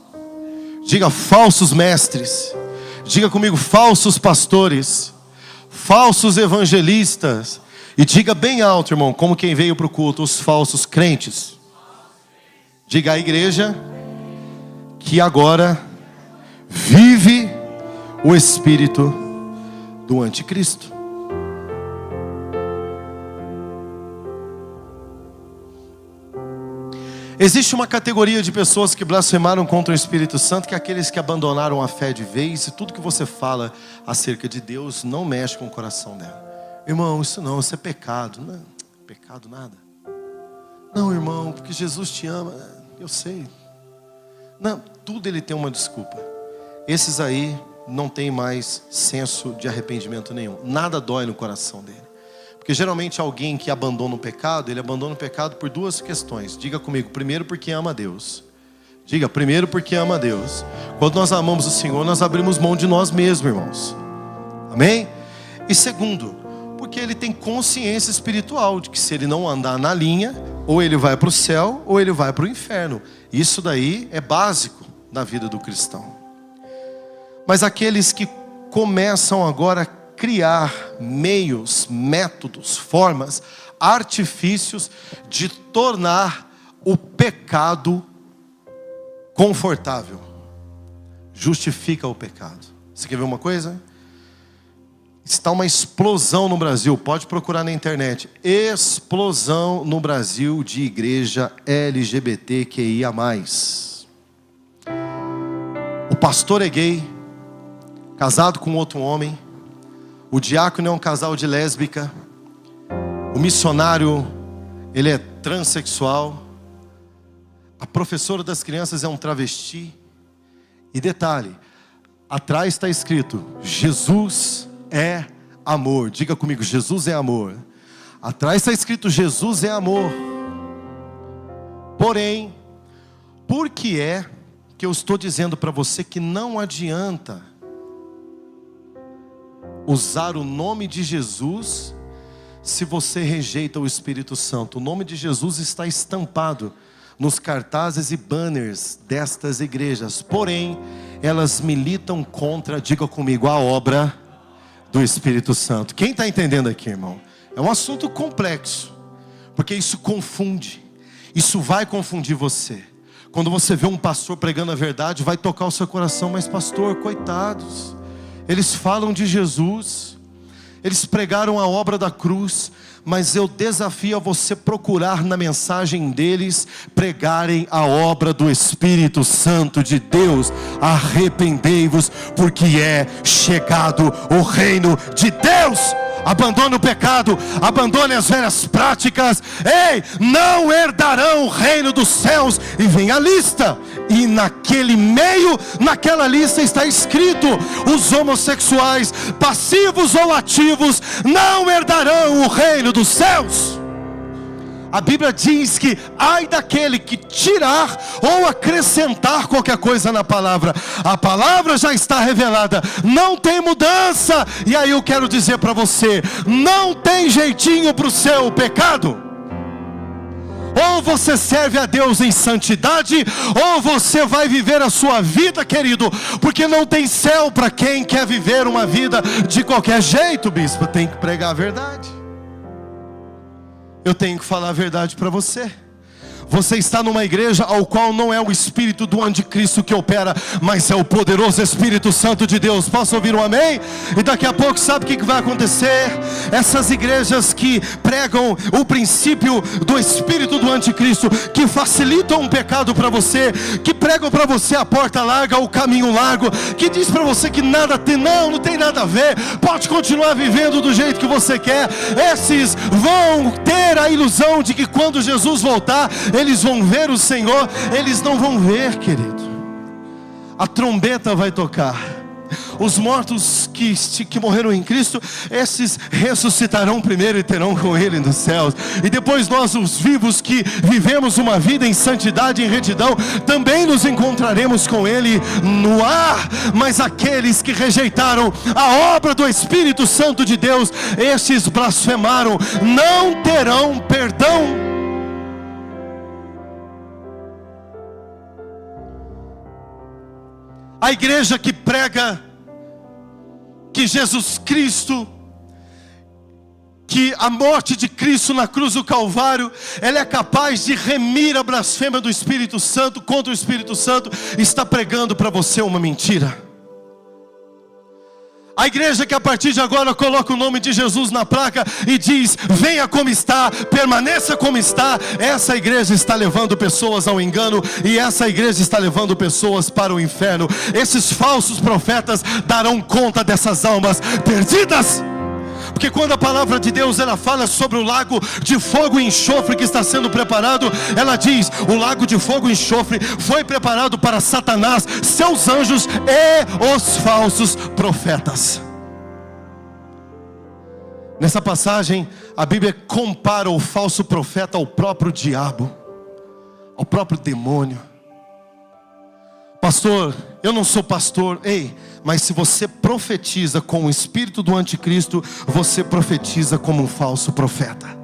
Diga, falsos mestres. Diga comigo, falsos pastores, falsos evangelistas. E diga bem alto, irmão, como quem veio para o culto, os falsos crentes. Diga, a igreja que agora vive o espírito do anticristo. Existe uma categoria de pessoas que blasfemaram contra o Espírito Santo, que é aqueles que abandonaram a fé de vez, e tudo que você fala acerca de Deus não mexe com o coração dela. Irmão, isso é pecado. Não, pecado nada. Não, irmão, porque Jesus te ama. Eu sei. Não, tudo ele tem uma desculpa. Esses aí não tem mais senso de arrependimento nenhum. Nada dói no coração dele. Porque geralmente alguém que abandona o pecado, ele abandona o pecado por duas questões. Diga comigo, primeiro porque ama a Deus. Diga, primeiro porque ama a Deus. Quando nós amamos o Senhor, nós abrimos mão de nós mesmos, irmãos. Amém? E segundo, porque ele tem consciência espiritual de que se ele não andar na linha, ou ele vai para o céu, ou ele vai para o inferno. Isso daí é básico na vida do cristão. Mas aqueles que começam agora a criar meios, métodos, formas, artifícios de tornar o pecado confortável, justifica o pecado. Você quer ver uma coisa? Está uma explosão no Brasil, pode procurar na internet. Explosão no Brasil de igreja LGBTQIA+. O pastor é gay, casado com outro homem. O diácono é um casal de lésbica. O missionário, ele é transexual. A professora das crianças é um travesti. E detalhe, atrás está escrito: Jesus é amor. Diga comigo, Jesus é amor. Atrás está escrito: Jesus é amor. Porém, por que é que eu estou dizendo para você que não adianta usar o nome de Jesus se você rejeita o Espírito Santo? O nome de Jesus está estampado nos cartazes e banners destas igrejas. Porém, elas militam contra, diga comigo, a obra do Espírito Santo. Quem está entendendo aqui, irmão? É um assunto complexo, porque isso confunde. Isso vai confundir você. Quando você vê um pastor pregando a verdade, vai tocar o seu coração. Mas pastor, coitados, eles falam de Jesus, eles pregaram a obra da cruz, mas eu desafio a você procurar na mensagem deles pregarem a obra do Espírito Santo de Deus. Arrependei-vos, porque é chegado o reino de Deus. Abandone o pecado, abandone as velhas práticas. Ei, não herdarão o reino dos céus. E vem a lista, e naquele meio, naquela lista está escrito: os homossexuais, passivos ou ativos, não herdarão o reino dos céus. A Bíblia diz que ai daquele que tirar ou acrescentar qualquer coisa na palavra. A palavra já está revelada, não tem mudança. E aí eu quero dizer para você, não tem jeitinho para o seu pecado. Ou você serve a Deus em santidade, ou você vai viver a sua vida, querido, porque não tem céu para quem quer viver uma vida de qualquer jeito. Bispo, tem que pregar a verdade. Eu tenho que falar a verdade para você. Você está numa igreja ao qual não é o espírito do anticristo que opera, mas é o poderoso Espírito Santo de Deus. Posso ouvir um amém? E daqui a pouco sabe o que vai acontecer? Essas igrejas que pregam o princípio do espírito do anticristo, que facilitam o pecado para você, que pregam para você a porta larga, o caminho largo, que diz para você que nada tem, não tem nada a ver, pode continuar vivendo do jeito que você quer. Esses vão ter a ilusão de que quando Jesus voltar, eles vão ver o Senhor. Eles não vão ver, querido. A trombeta vai tocar. Os mortos que morreram em Cristo, esses ressuscitarão primeiro e terão com Ele nos céus. E depois nós, os vivos que vivemos uma vida em santidade e em retidão, também nos encontraremos com Ele no ar. Mas aqueles que rejeitaram a obra do Espírito Santo de Deus, estes blasfemaram, não terão perdão. A igreja que prega que Jesus Cristo, que a morte de Cristo na cruz do Calvário, ela é capaz de remir a blasfêmia do Espírito Santo contra o Espírito Santo, está pregando para você uma mentira. A igreja que a partir de agora coloca o nome de Jesus na placa e diz: venha como está, permaneça como está, essa igreja está levando pessoas ao engano, e essa igreja está levando pessoas para o inferno. Esses falsos profetas darão conta dessas almas perdidas. Porque quando a palavra de Deus ela fala sobre o lago de fogo e enxofre que está sendo preparado, ela diz: o lago de fogo e enxofre foi preparado para Satanás, seus anjos e os falsos profetas. Nessa passagem, a Bíblia compara o falso profeta ao próprio diabo, ao próprio demônio. Pastor, eu não sou pastor. Ei, mas se você profetiza com o espírito do anticristo, você profetiza como um falso profeta.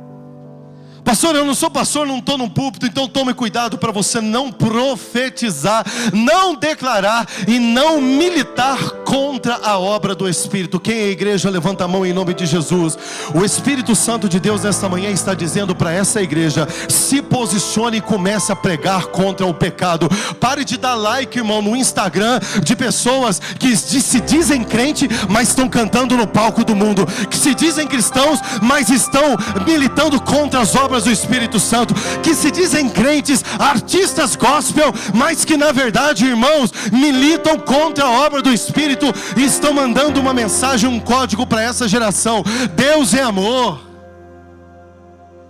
Pastor, eu não sou pastor, não estou num púlpito, então tome cuidado para você não profetizar, não declarar e não militar contra a obra do Espírito. Quem é a igreja, levanta a mão em nome de Jesus. O Espírito Santo de Deus nesta manhã está dizendo para essa igreja: se posicione e comece a pregar contra o pecado. Pare de dar like, irmão, no Instagram de pessoas que se dizem crente, mas estão cantando no palco do mundo, que se dizem cristãos, mas estão militando contra as obras do Espírito Santo, que se dizem crentes, artistas gospel, mas que na verdade, irmãos, militam contra a obra do Espírito e estão mandando uma mensagem, um código para essa geração: Deus é amor.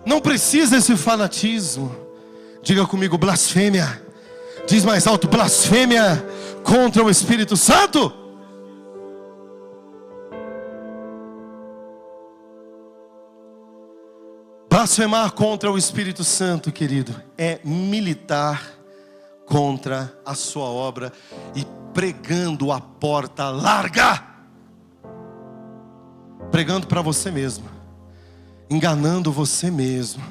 Não precisa esse fanatismo. Diga comigo: blasfêmia. Diz mais alto: blasfêmia contra o Espírito Santo. Blasfemar contra o Espírito Santo, querido, é militar contra a sua obra e pregando a porta larga, pregando para você mesmo, enganando você mesmo.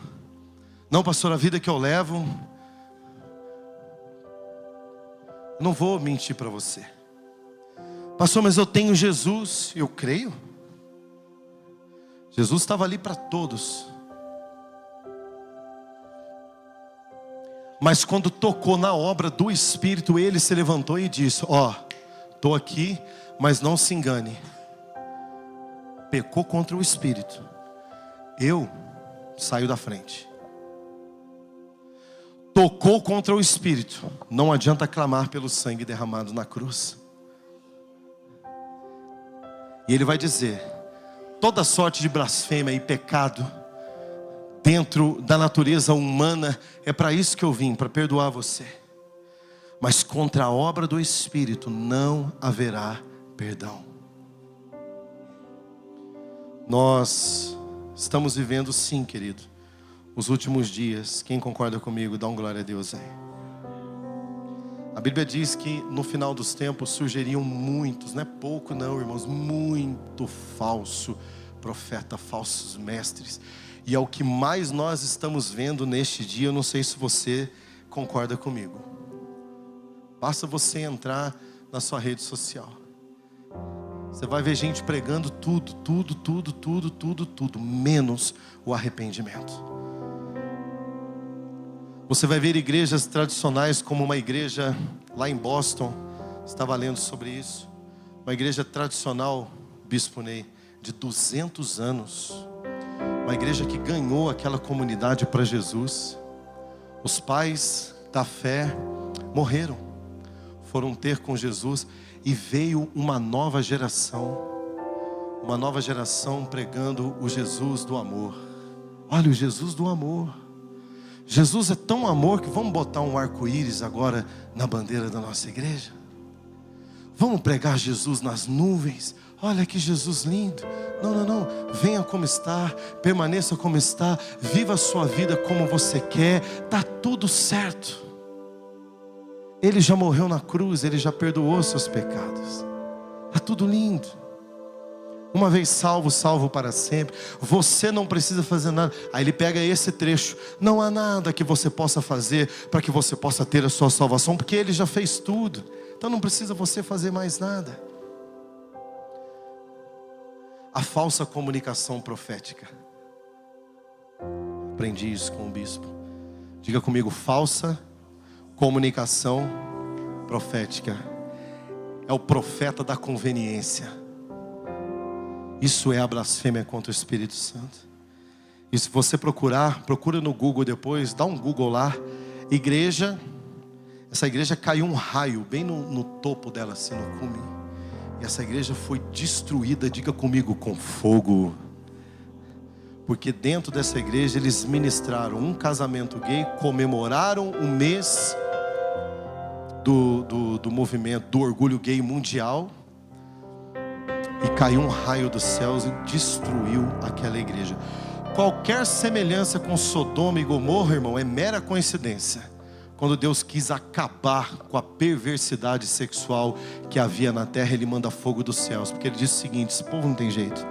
Não, pastor, a vida que eu levo, não vou mentir para você. Pastor, mas eu tenho Jesus. Eu creio. Jesus estava ali para todos. Mas quando tocou na obra do Espírito, ele se levantou e disse: ó, estou aqui, mas não se engane. Pecou contra o Espírito, eu saio da frente. Tocou contra o Espírito, não adianta clamar pelo sangue derramado na cruz. E ele vai dizer: toda sorte de blasfêmia e pecado dentro da natureza humana, é para isso que eu vim, para perdoar você. Mas contra a obra do Espírito não haverá perdão. Nós estamos vivendo, sim, querido, os últimos dias. Quem concorda comigo, dá um glória a Deus aí. A Bíblia diz que no final dos tempos surgiriam muitos, não é pouco não, irmãos, muito falso profeta, falsos mestres. E é o que mais nós estamos vendo neste dia. Eu não sei se você concorda comigo. Basta você entrar na sua rede social. Você vai ver gente pregando tudo, menos o arrependimento. Você vai ver igrejas tradicionais, como uma igreja lá em Boston, estava lendo sobre isso. Uma igreja tradicional, Bispo Ney, de 200 anos. Uma igreja que ganhou aquela comunidade para Jesus. Os pais da fé morreram, foram ter com Jesus, e veio uma nova geração pregando o Jesus do amor. Olha, o Jesus do amor. Jesus é tão amor que vamos botar um arco-íris agora na bandeira da nossa igreja. Vamos pregar Jesus nas nuvens. Olha que Jesus lindo. Não, venha como está, permaneça como está, viva a sua vida como você quer, está tudo certo. Ele já morreu na cruz, Ele já perdoou seus pecados, está tudo lindo. Uma vez salvo, salvo para sempre. Você não precisa fazer nada. Aí ele pega esse trecho: não há nada que você possa fazer para que você possa ter a sua salvação, porque Ele já fez tudo, então não precisa você fazer mais nada. A falsa comunicação profética. Aprendi isso com o bispo. Diga comigo: falsa comunicação profética. É o profeta da conveniência. Isso é a blasfêmia contra o Espírito Santo. E se você procura no Google depois, dá um Google lá, igreja. Essa igreja caiu um raio bem no topo dela, assim, no cume. E essa igreja foi destruída, diga comigo, com fogo. Porque dentro dessa igreja eles ministraram um casamento gay, comemoraram o mês do movimento, do orgulho gay mundial. E caiu um raio dos céus e destruiu aquela igreja. Qualquer semelhança com Sodoma e Gomorra, irmão, é mera coincidência. Quando Deus quis acabar com a perversidade sexual que havia na terra, Ele manda fogo dos céus. Porque Ele disse o seguinte: esse povo não tem jeito.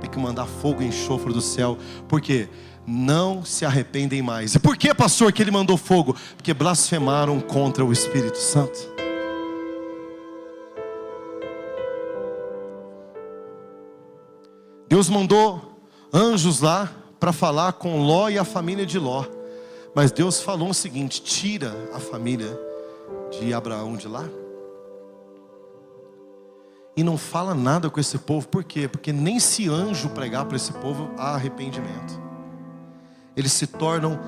Tem que mandar fogo e enxofre do céu. Por quê? Não se arrependem mais. E por que, pastor, que Ele mandou fogo? Porque blasfemaram contra o Espírito Santo. Deus mandou anjos lá para falar com Ló e a família de Ló. Mas Deus falou o seguinte: tira a família de Abraão de lá. E não fala nada com esse povo. Por quê? Porque nem se anjo pregar para esse povo há arrependimento. Eles se tornam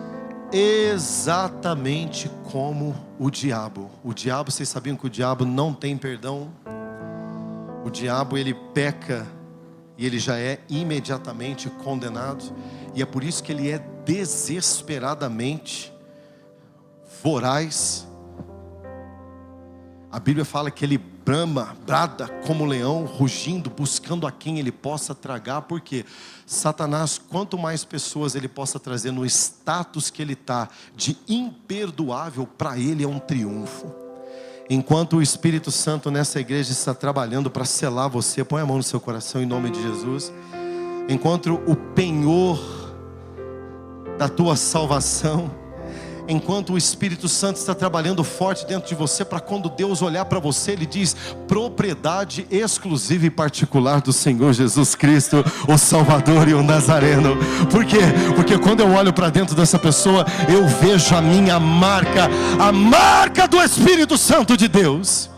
exatamente como o diabo. O diabo, vocês sabiam que o diabo não tem perdão? O diabo, ele peca e ele já é imediatamente condenado. E é por isso que ele é desesperadamente voraz. A Bíblia fala que ele brada como leão, rugindo, buscando a quem ele possa tragar. Porque Satanás, quanto mais pessoas ele possa trazer no status que ele está de imperdoável, para ele é um triunfo. Enquanto o Espírito Santo nessa igreja está trabalhando para selar você, põe a mão no seu coração em nome de Jesus. Enquanto o penhor da tua salvação, enquanto o Espírito Santo está trabalhando forte dentro de você, para quando Deus olhar para você, Ele diz: propriedade exclusiva e particular do Senhor Jesus Cristo, o Salvador e o Nazareno. Por quê? Porque quando eu olho para dentro dessa pessoa, eu vejo a minha marca, a marca do Espírito Santo de Deus.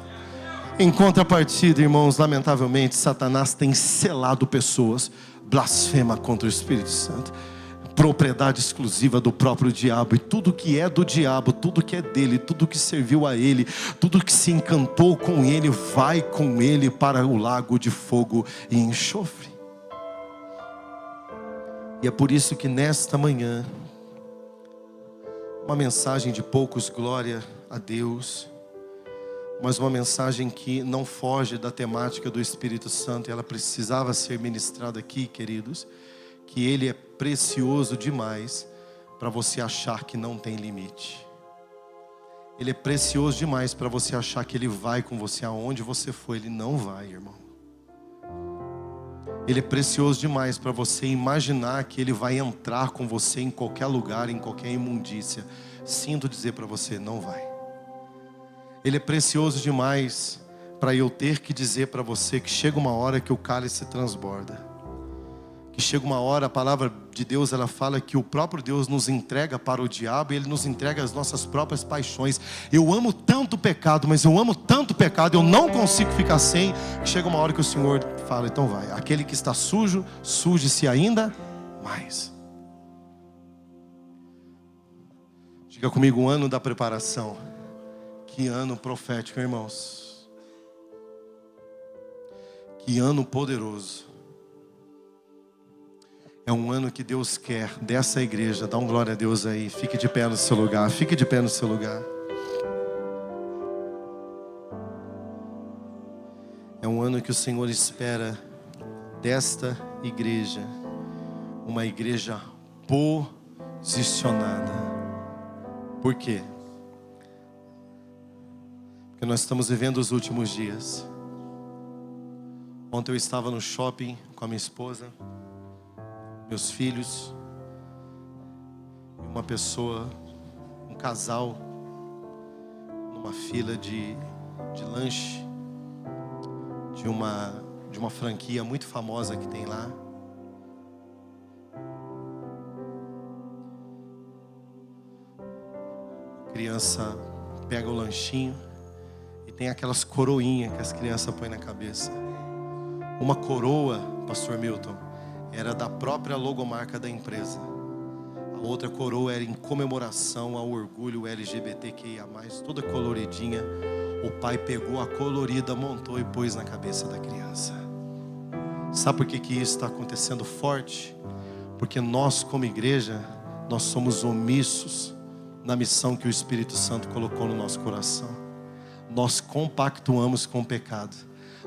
Em contrapartida, irmãos, lamentavelmente, Satanás tem selado pessoas, blasfema contra o Espírito Santo. Propriedade exclusiva do próprio diabo. E tudo que é do diabo, tudo que é dele, tudo que serviu a ele, tudo que se encantou com ele, vai com ele para o lago de fogo e enxofre. E é por isso que nesta manhã, uma mensagem de poucos, glória a Deus, mas uma mensagem que não foge da temática do Espírito Santo. E ela precisava ser ministrada aqui, queridos. Que Ele é precioso demais para você achar que não tem limite. Ele é precioso demais para você achar que Ele vai com você aonde você for. Ele não vai, irmão. Ele é precioso demais para você imaginar que Ele vai entrar com você em qualquer lugar, em qualquer imundícia. Sinto dizer para você, não vai. Ele é precioso demais para eu ter que dizer para você que chega uma hora que o cálice transborda. Que chega uma hora, a palavra de Deus, ela fala que o próprio Deus nos entrega para o diabo e Ele nos entrega as nossas próprias paixões. Eu amo tanto o pecado, mas eu amo tanto o pecado, eu não consigo ficar sem. Que chega uma hora que o Senhor fala, então vai. Aquele que está sujo, suje-se ainda mais. Diga comigo, um ano da preparação. Que ano profético, irmãos. Que ano poderoso. É um ano que Deus quer dessa igreja. Dá um glória a Deus aí. Fique de pé no seu lugar. Fique de pé no seu lugar. É um ano que o Senhor espera desta igreja. Uma igreja posicionada. Por quê? Porque nós estamos vivendo os últimos dias. Ontem eu estava no shopping com a minha esposa, meus filhos, e uma pessoa, um casal, numa fila de lanche de uma franquia muito famosa que tem lá. A criança pega o lanchinho e tem aquelas coroinhas que as crianças põem na cabeça. Uma coroa, pastor Milton, era da própria logomarca da empresa. A outra coroa era em comemoração ao orgulho LGBTQIA+, toda coloridinha. O pai pegou a colorida, montou e pôs na cabeça da criança. Sabe por que isso está acontecendo forte? Porque nós, como igreja, nós somos omissos na missão que o Espírito Santo colocou no nosso coração. Nós compactuamos com o pecado.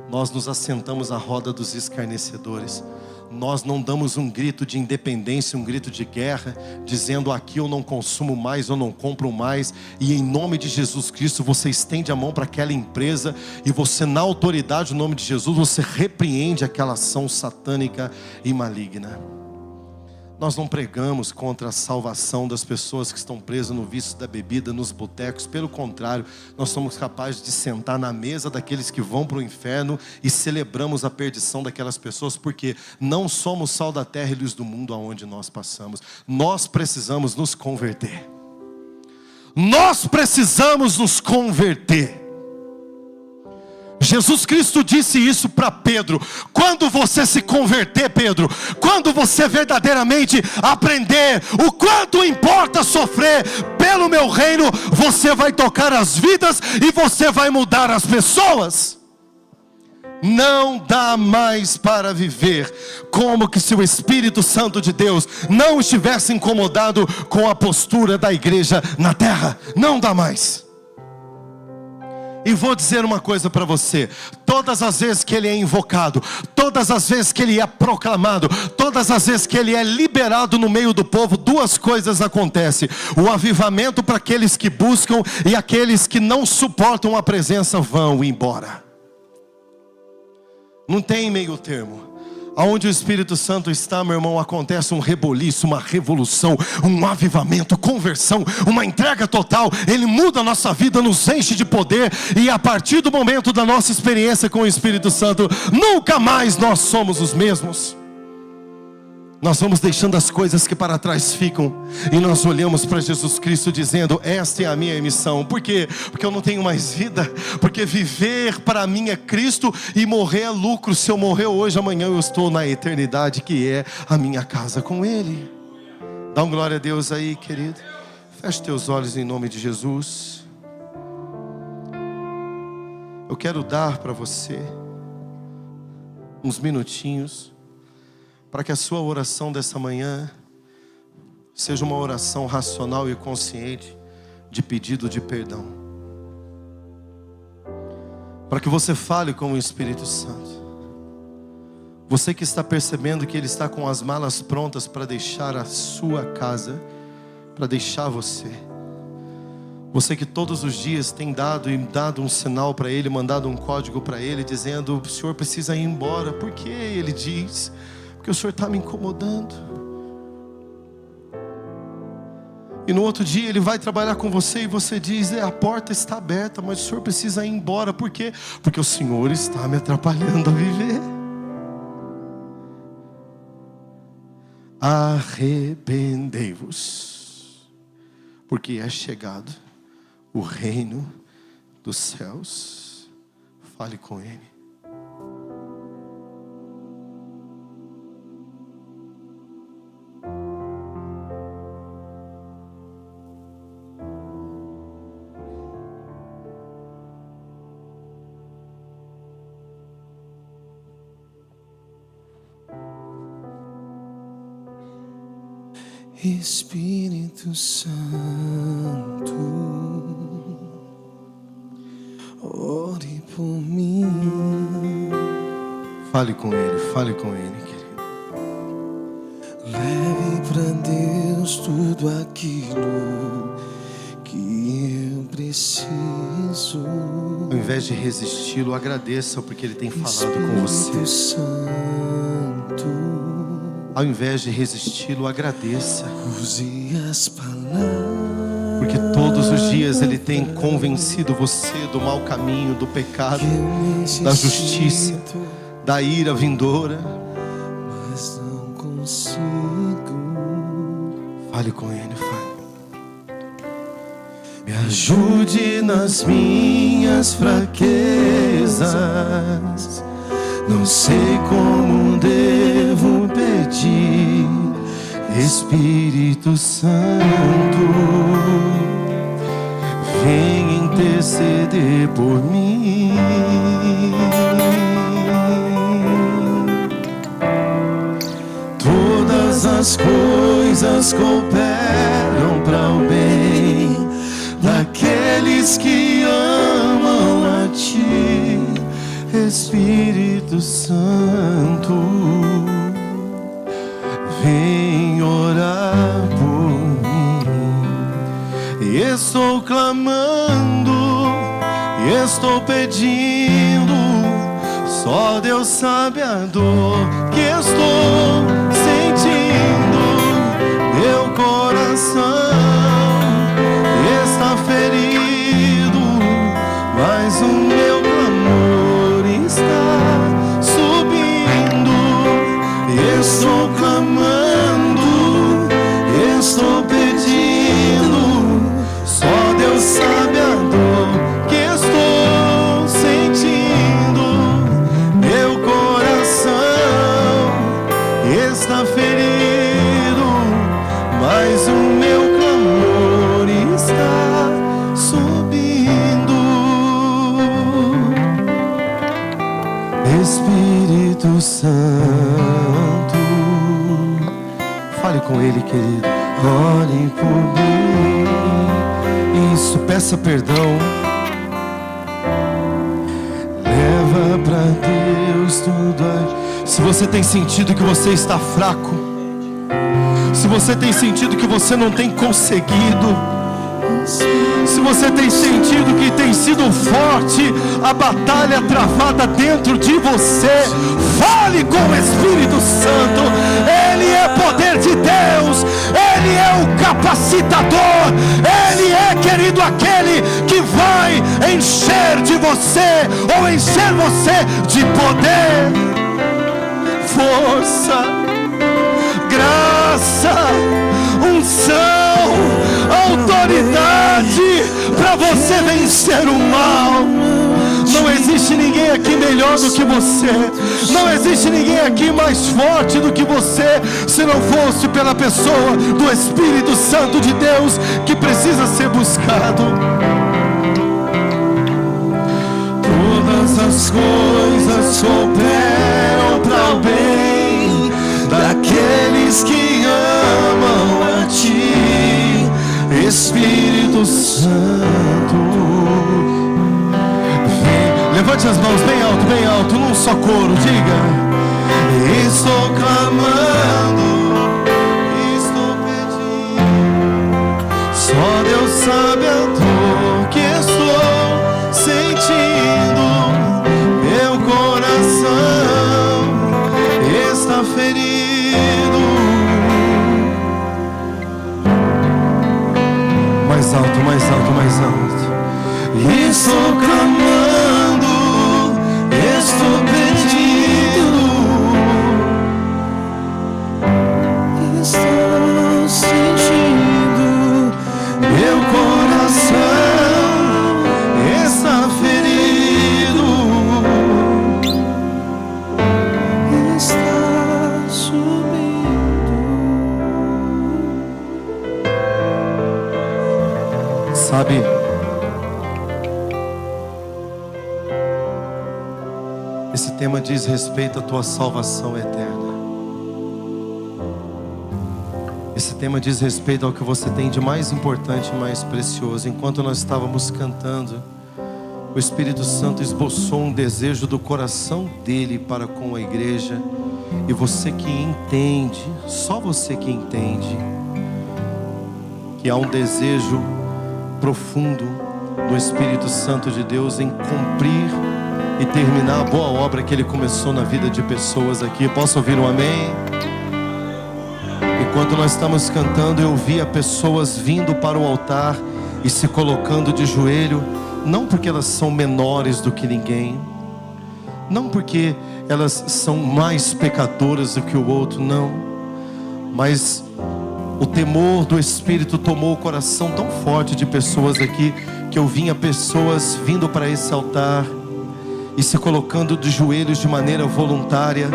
Nós nos assentamos à roda dos escarnecedores. Nós não damos um grito de independência, um grito de guerra, dizendo aqui eu não consumo mais, eu não compro mais. E em nome de Jesus Cristo você estende a mão para aquela empresa e você, na autoridade do nome de Jesus, você repreende aquela ação satânica e maligna. Nós não pregamos contra a salvação das pessoas que estão presas no vício da bebida, nos botecos. Pelo contrário, nós somos capazes de sentar na mesa daqueles que vão para o inferno e celebramos a perdição daquelas pessoas, porque não somos sal da terra e luz do mundo aonde nós passamos. Nós precisamos nos converter. Nós precisamos nos converter. Jesus Cristo disse isso para Pedro: quando você se converter, Pedro, quando você verdadeiramente aprender o quanto importa sofrer pelo meu reino, você vai tocar as vidas e você vai mudar as pessoas. Não dá mais para viver como que se o Espírito Santo de Deus não estivesse incomodado com a postura da igreja na terra. Não dá mais. E vou dizer uma coisa para você: todas as vezes que ele é invocado, todas as vezes que ele é proclamado, todas as vezes que ele é liberado no meio do povo, duas coisas acontecem: o avivamento para aqueles que buscam, e aqueles que não suportam a presença vão embora. Não tem meio termo. Aonde o Espírito Santo está, meu irmão, acontece um reboliço, uma revolução, um avivamento, conversão, uma entrega total. Ele muda a nossa vida, nos enche de poder. E a partir do momento da nossa experiência com o Espírito Santo, nunca mais nós somos os mesmos. Nós vamos deixando as coisas que para trás ficam, e nós olhamos para Jesus Cristo dizendo: esta é a minha missão. Por quê? Porque eu não tenho mais vida. Porque viver para mim é Cristo e morrer é lucro. Se eu morrer hoje, amanhã eu estou na eternidade, que é a minha casa com Ele. Dá um glória a Deus aí, querido. Feche teus olhos em nome de Jesus. Eu quero dar para você uns minutinhos, para que a sua oração dessa manhã seja uma oração racional e consciente de pedido de perdão. Para que você fale com o Espírito Santo. Você que está percebendo que Ele está com as malas prontas para deixar a sua casa, para deixar você. Você que todos os dias tem dado um sinal para Ele, mandado um código para Ele, dizendo: o Senhor precisa ir embora. Por que? Ele diz: porque o Senhor está me incomodando. E no outro dia Ele vai trabalhar com você e você diz: a porta está aberta, mas o Senhor precisa ir embora. Por quê? Porque o Senhor está me atrapalhando a viver. Arrependei-vos, porque é chegado o reino dos céus. Fale com Ele. Espírito Santo, ore por mim. Fale com Ele, querido. Leve pra Deus tudo aquilo que eu preciso. Ao invés de resisti-lo, agradeça porque Ele tem falado com você. Santo, ao invés de resisti-lo, agradeça. Use as palavras, porque todos os dias Ele tem convencido você do mau caminho, do pecado, da justiça, da ira vindoura. Mas não consigo. Fale com Ele, fale. Me ajude nas minhas fraquezas. Não sei como devo pedir. Espírito Santo, vem interceder por mim. Todas as coisas cooperam para o bem daqueles que amam a Ti, Espírito Santo. vem orar por mim. Estou clamando, estou pedindo, só Deus sabe a dor que estou sentindo. Meu coração está ferido, mas o meu clamor está subindo. Estou clamando, estou pedindo, só Deus sabe a dor que estou sentindo. Meu coração está ferido, mas o meu clamor está subindo. Espírito Santo, fale com Ele, querido. Ore por mim. Isso, peça perdão. Leva pra Deus tudo. Se você tem sentido que você está fraco, se você tem sentido que você não tem conseguido, se você tem sentido que tem sido forte a batalha travada dentro de você, fale com o Espírito Santo. Ele é poder de Deus, Ele é o capacitador, Ele é, querido, aquele que vai encher de você, ou encher você de poder, força, graça, unção, autoridade para você vencer o mal. Não existe ninguém aqui melhor do que você, não existe ninguém aqui mais forte do que você, se não fosse pela pessoa do Espírito Santo de Deus que precisa ser buscado. Todas as coisas cooperam para o bem daqueles que amam a Ti, Espírito Santo. Vem, levante as mãos bem alto, num só coro, diga: estou clamando, estou pedindo, só Deus sabe a dor que estou sentindo. Meu coração está ferido. Mais alto, mais alto, mais alto. Estou clamando, estou pedindo, estou sentindo. Meu coração está ferido, está subindo. Sabe, esse tema diz respeito à tua salvação eterna. Esse tema diz respeito ao que você tem de mais importante e mais precioso. Enquanto nós estávamos cantando, o Espírito Santo esboçou um desejo do coração dele para com a igreja. E você que entende, só você que entende, que há um desejo profundo do Espírito Santo de Deus em cumprir e terminar a boa obra que Ele começou na vida de pessoas aqui. Posso ouvir um amém? Enquanto nós estamos cantando, eu via pessoas vindo para o altar e se colocando de joelho, não porque elas são menores do que ninguém, não porque elas são mais pecadoras do que o outro, não, mas o temor do Espírito tomou o coração tão forte de pessoas aqui, que eu vinha pessoas vindo para esse altar e se colocando de joelhos de maneira voluntária.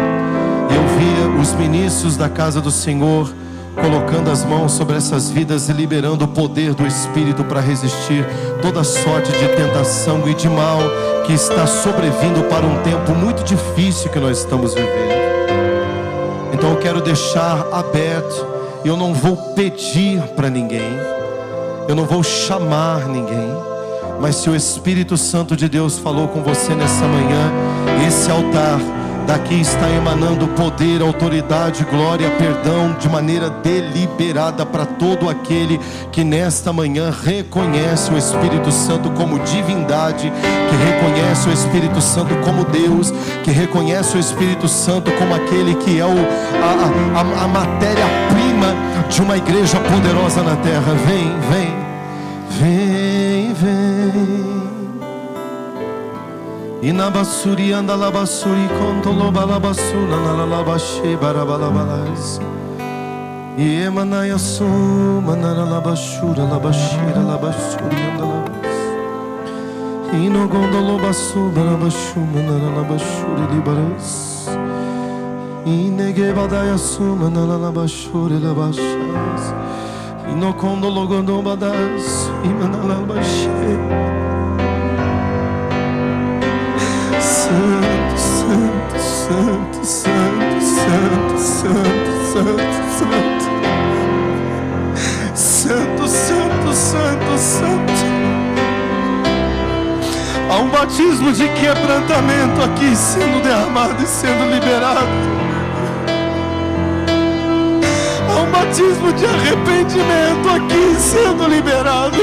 Eu via os ministros da casa do Senhor colocando as mãos sobre essas vidas e liberando o poder do Espírito para resistir toda sorte de tentação e de mal que está sobrevindo para um tempo muito difícil que nós estamos vivendo. Então eu quero deixar aberto. Eu não vou pedir para ninguém, eu não vou chamar ninguém, mas se o Espírito Santo de Deus falou com você nessa manhã, esse altar Daqui está emanando poder, autoridade, glória, perdão, de maneira deliberada para todo aquele que nesta manhã reconhece o Espírito Santo como divindade, que reconhece o Espírito Santo como Deus, que reconhece o Espírito Santo como aquele que é a matéria-prima de uma igreja poderosa na terra. Vem, vem, vem, vem. Inabasuri andalabasuri kontolobalabasuna nalalabashe barabalabalas. Yemanaya suma nalalabashura labashira labasuri andalabas. Inogondolobasu barabashuma nalalabashuri libaras. Inegebadaya suma nalalabashuri labashas. Inokondologondobadas imanalabashe. Santo, santo, santo, santo, santo, santo, santo, santo, santo, santo, santo. Há um batismo de quebrantamento aqui sendo derramado e sendo liberado. Há um batismo de arrependimento aqui sendo liberado.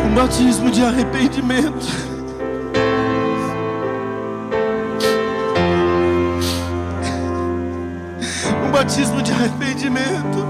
Um batismo de arrependimento. Um batismo de arrependimento.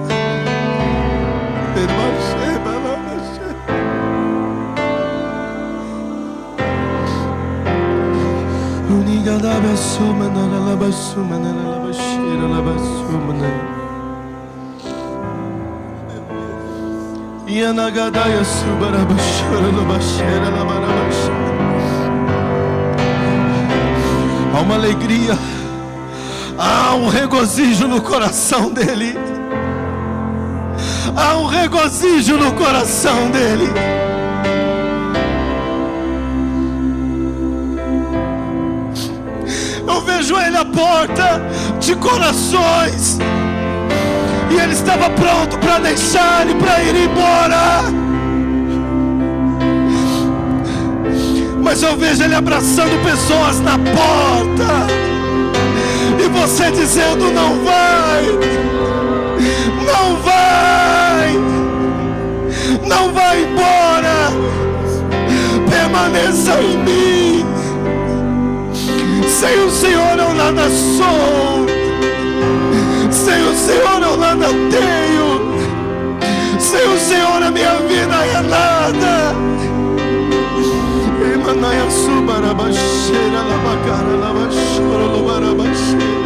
Há uma alegria, há um regozijo no coração dele. Há um regozijo no coração dele. Eu vejo ele à porta de corações, e ele estava pronto para deixar e para ir embora. Mas eu vejo ele abraçando pessoas na porta, e você dizendo: não vai, não vai, não vai embora, permaneça em mim. Sem o Senhor eu nada sou, sem o Senhor eu nada tenho, sem o Senhor a minha vida é nada. Emanaya subarabaxeira labacara labaxora lobarabaxeira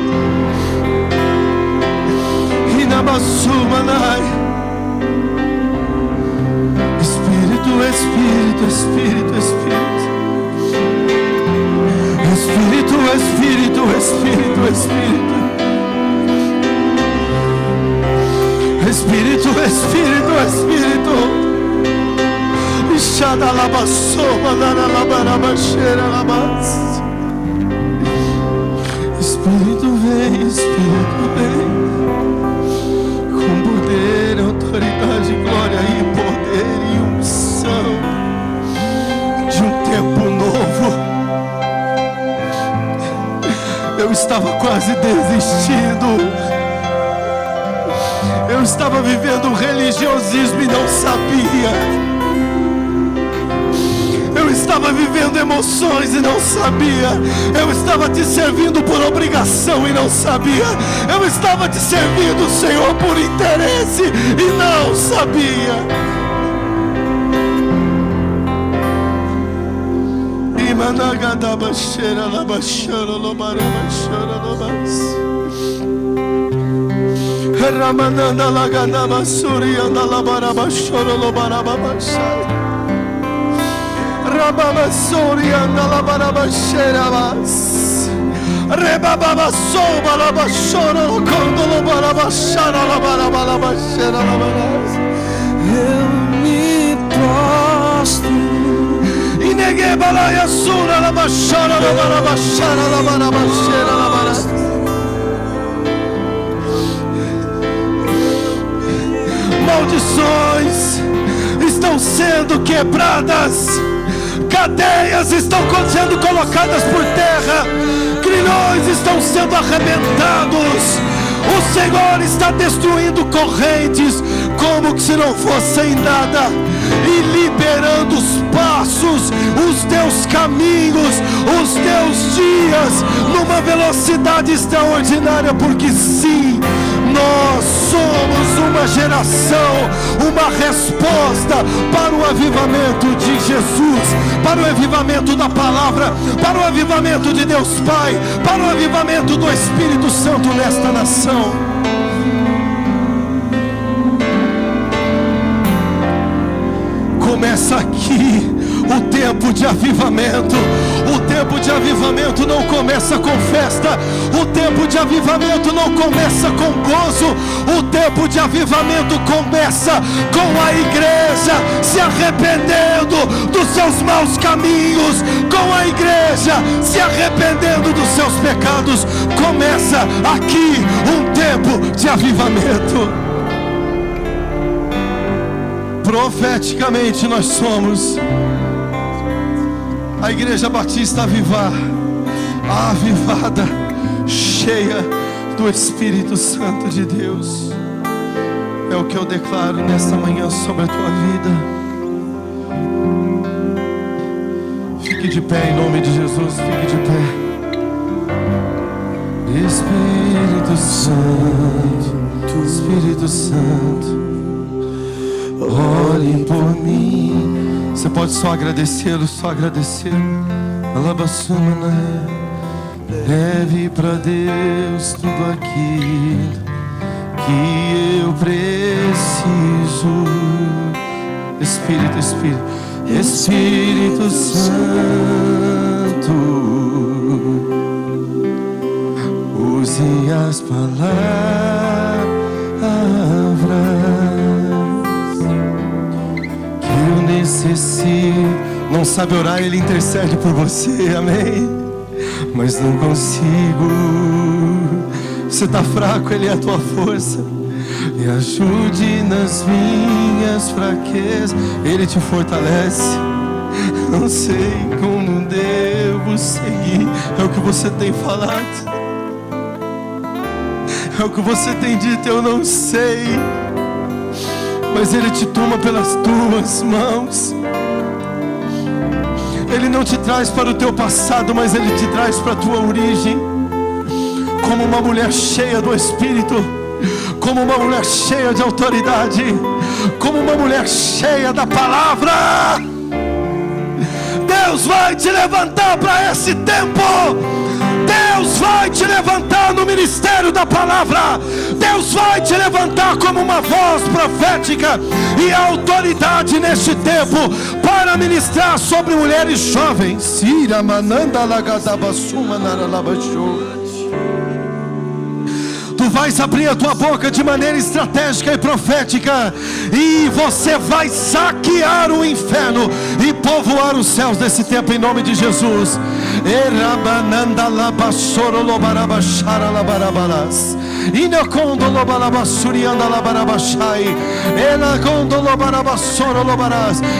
Inabassumanai. Espírito, Espírito, Espírito, Espírito. Espírito, Espírito, Espírito, Espírito. Espírito, Espírito, Espírito. Ixadalabassoma, naralabarabaxeira, labas. Espírito vem, Espírito vem. Com poder, autoridade, glória e poder e unção de um tempo novo. Eu estava quase desistindo. Eu estava vivendo um religiosismo e não sabia. Eu estava vivendo emoções e não sabia. Eu estava te servindo por obrigação e não sabia. Eu estava te servindo, Senhor, por interesse e não sabia. Managadabashera labashara lobarabashara lobas. Ramananda lagadabasuri andalabarabashara lobarabashara. Rababasuri andalabarabashara bas. Rebababasoba labashara lokondolo barabashara labarabalabashara labas. Eu me prostro. Inegebalaya sura la bashara la barabashara la barabashara la baras. Maldições sendo quebradas, cadeias estão sendo colocadas por terra, grilhões estão sendo arrebentados. O Senhor está destruindo correntes como se não fossem nada, e liberando os passos, os teus caminhos, os teus dias, numa velocidade extraordinária, porque sim, nós somos uma geração, uma resposta para o avivamento de Jesus, para o avivamento da palavra, para o avivamento de Deus Pai, para o avivamento do Espírito Santo nesta nação. Começa aqui o tempo de avivamento. O tempo de avivamento não começa com festa. O tempo de avivamento não começa com gozo. O tempo de avivamento começa com a igreja se arrependendo dos seus maus caminhos, com a igreja se arrependendo dos seus pecados. Começa aqui um tempo de avivamento. Profeticamente nós somos a Igreja Batista avivada, cheia do Espírito Santo de Deus. É o que eu declaro nesta manhã sobre a tua vida. Fique de pé em nome de Jesus, fique de pé. Espírito Santo, Espírito Santo, olhe por mim. Você pode só agradecê-lo, só agradecer. Alabassumana, leve para Deus tudo aquilo que eu preciso. Espírito, Espírito, Espírito Santo, use as palavras que eu necessito. Não sabe orar, Ele intercede por você, amém? Mas não consigo. Você está fraco, Ele é a tua força. Me ajude nas minhas fraquezas, Ele te fortalece. Não sei como devo seguir. É o que você tem falado, é o que você tem dito. Eu não sei, mas Ele te toma pelas tuas mãos. Ele não te traz para o teu passado, mas Ele te traz para a tua origem. Como uma mulher cheia do Espírito, como uma mulher cheia de autoridade, como uma mulher cheia da palavra. Deus vai te levantar para esse tempo. Deus vai te levantar no ministério da palavra. Deus vai te levantar como uma voz profética e autoridade neste tempo para ministrar sobre mulheres jovens. Tu vais abrir a tua boca de maneira estratégica e profética, e você vai saquear o inferno e povoar os céus desse tempo em nome de Jesus.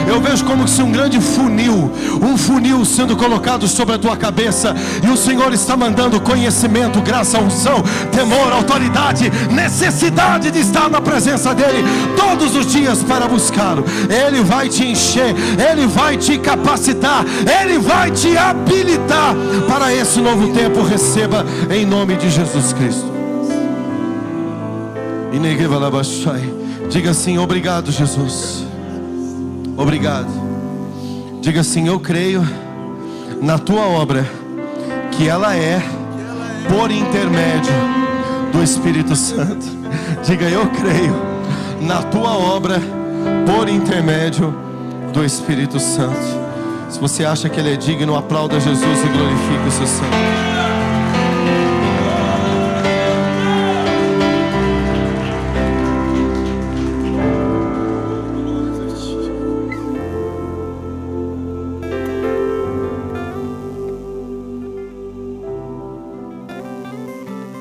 Eu vejo como se um grande funil, sendo colocado sobre a tua cabeça, e o Senhor está mandando conhecimento, graça, unção, temor, autoridade, necessidade de estar na presença dEle todos os dias para buscá-lo. Ele vai te encher, Ele vai te capacitar, Ele vai te habilitar para esse novo tempo. Receba em nome de Jesus Cristo. Diga assim: obrigado, Jesus. Obrigado. Diga assim: eu creio na tua obra, que ela é por intermédio do Espírito Santo. Diga: eu creio na tua obra por intermédio do Espírito Santo. Se você acha que Ele é digno, aplauda Jesus e glorifique o seu sangue.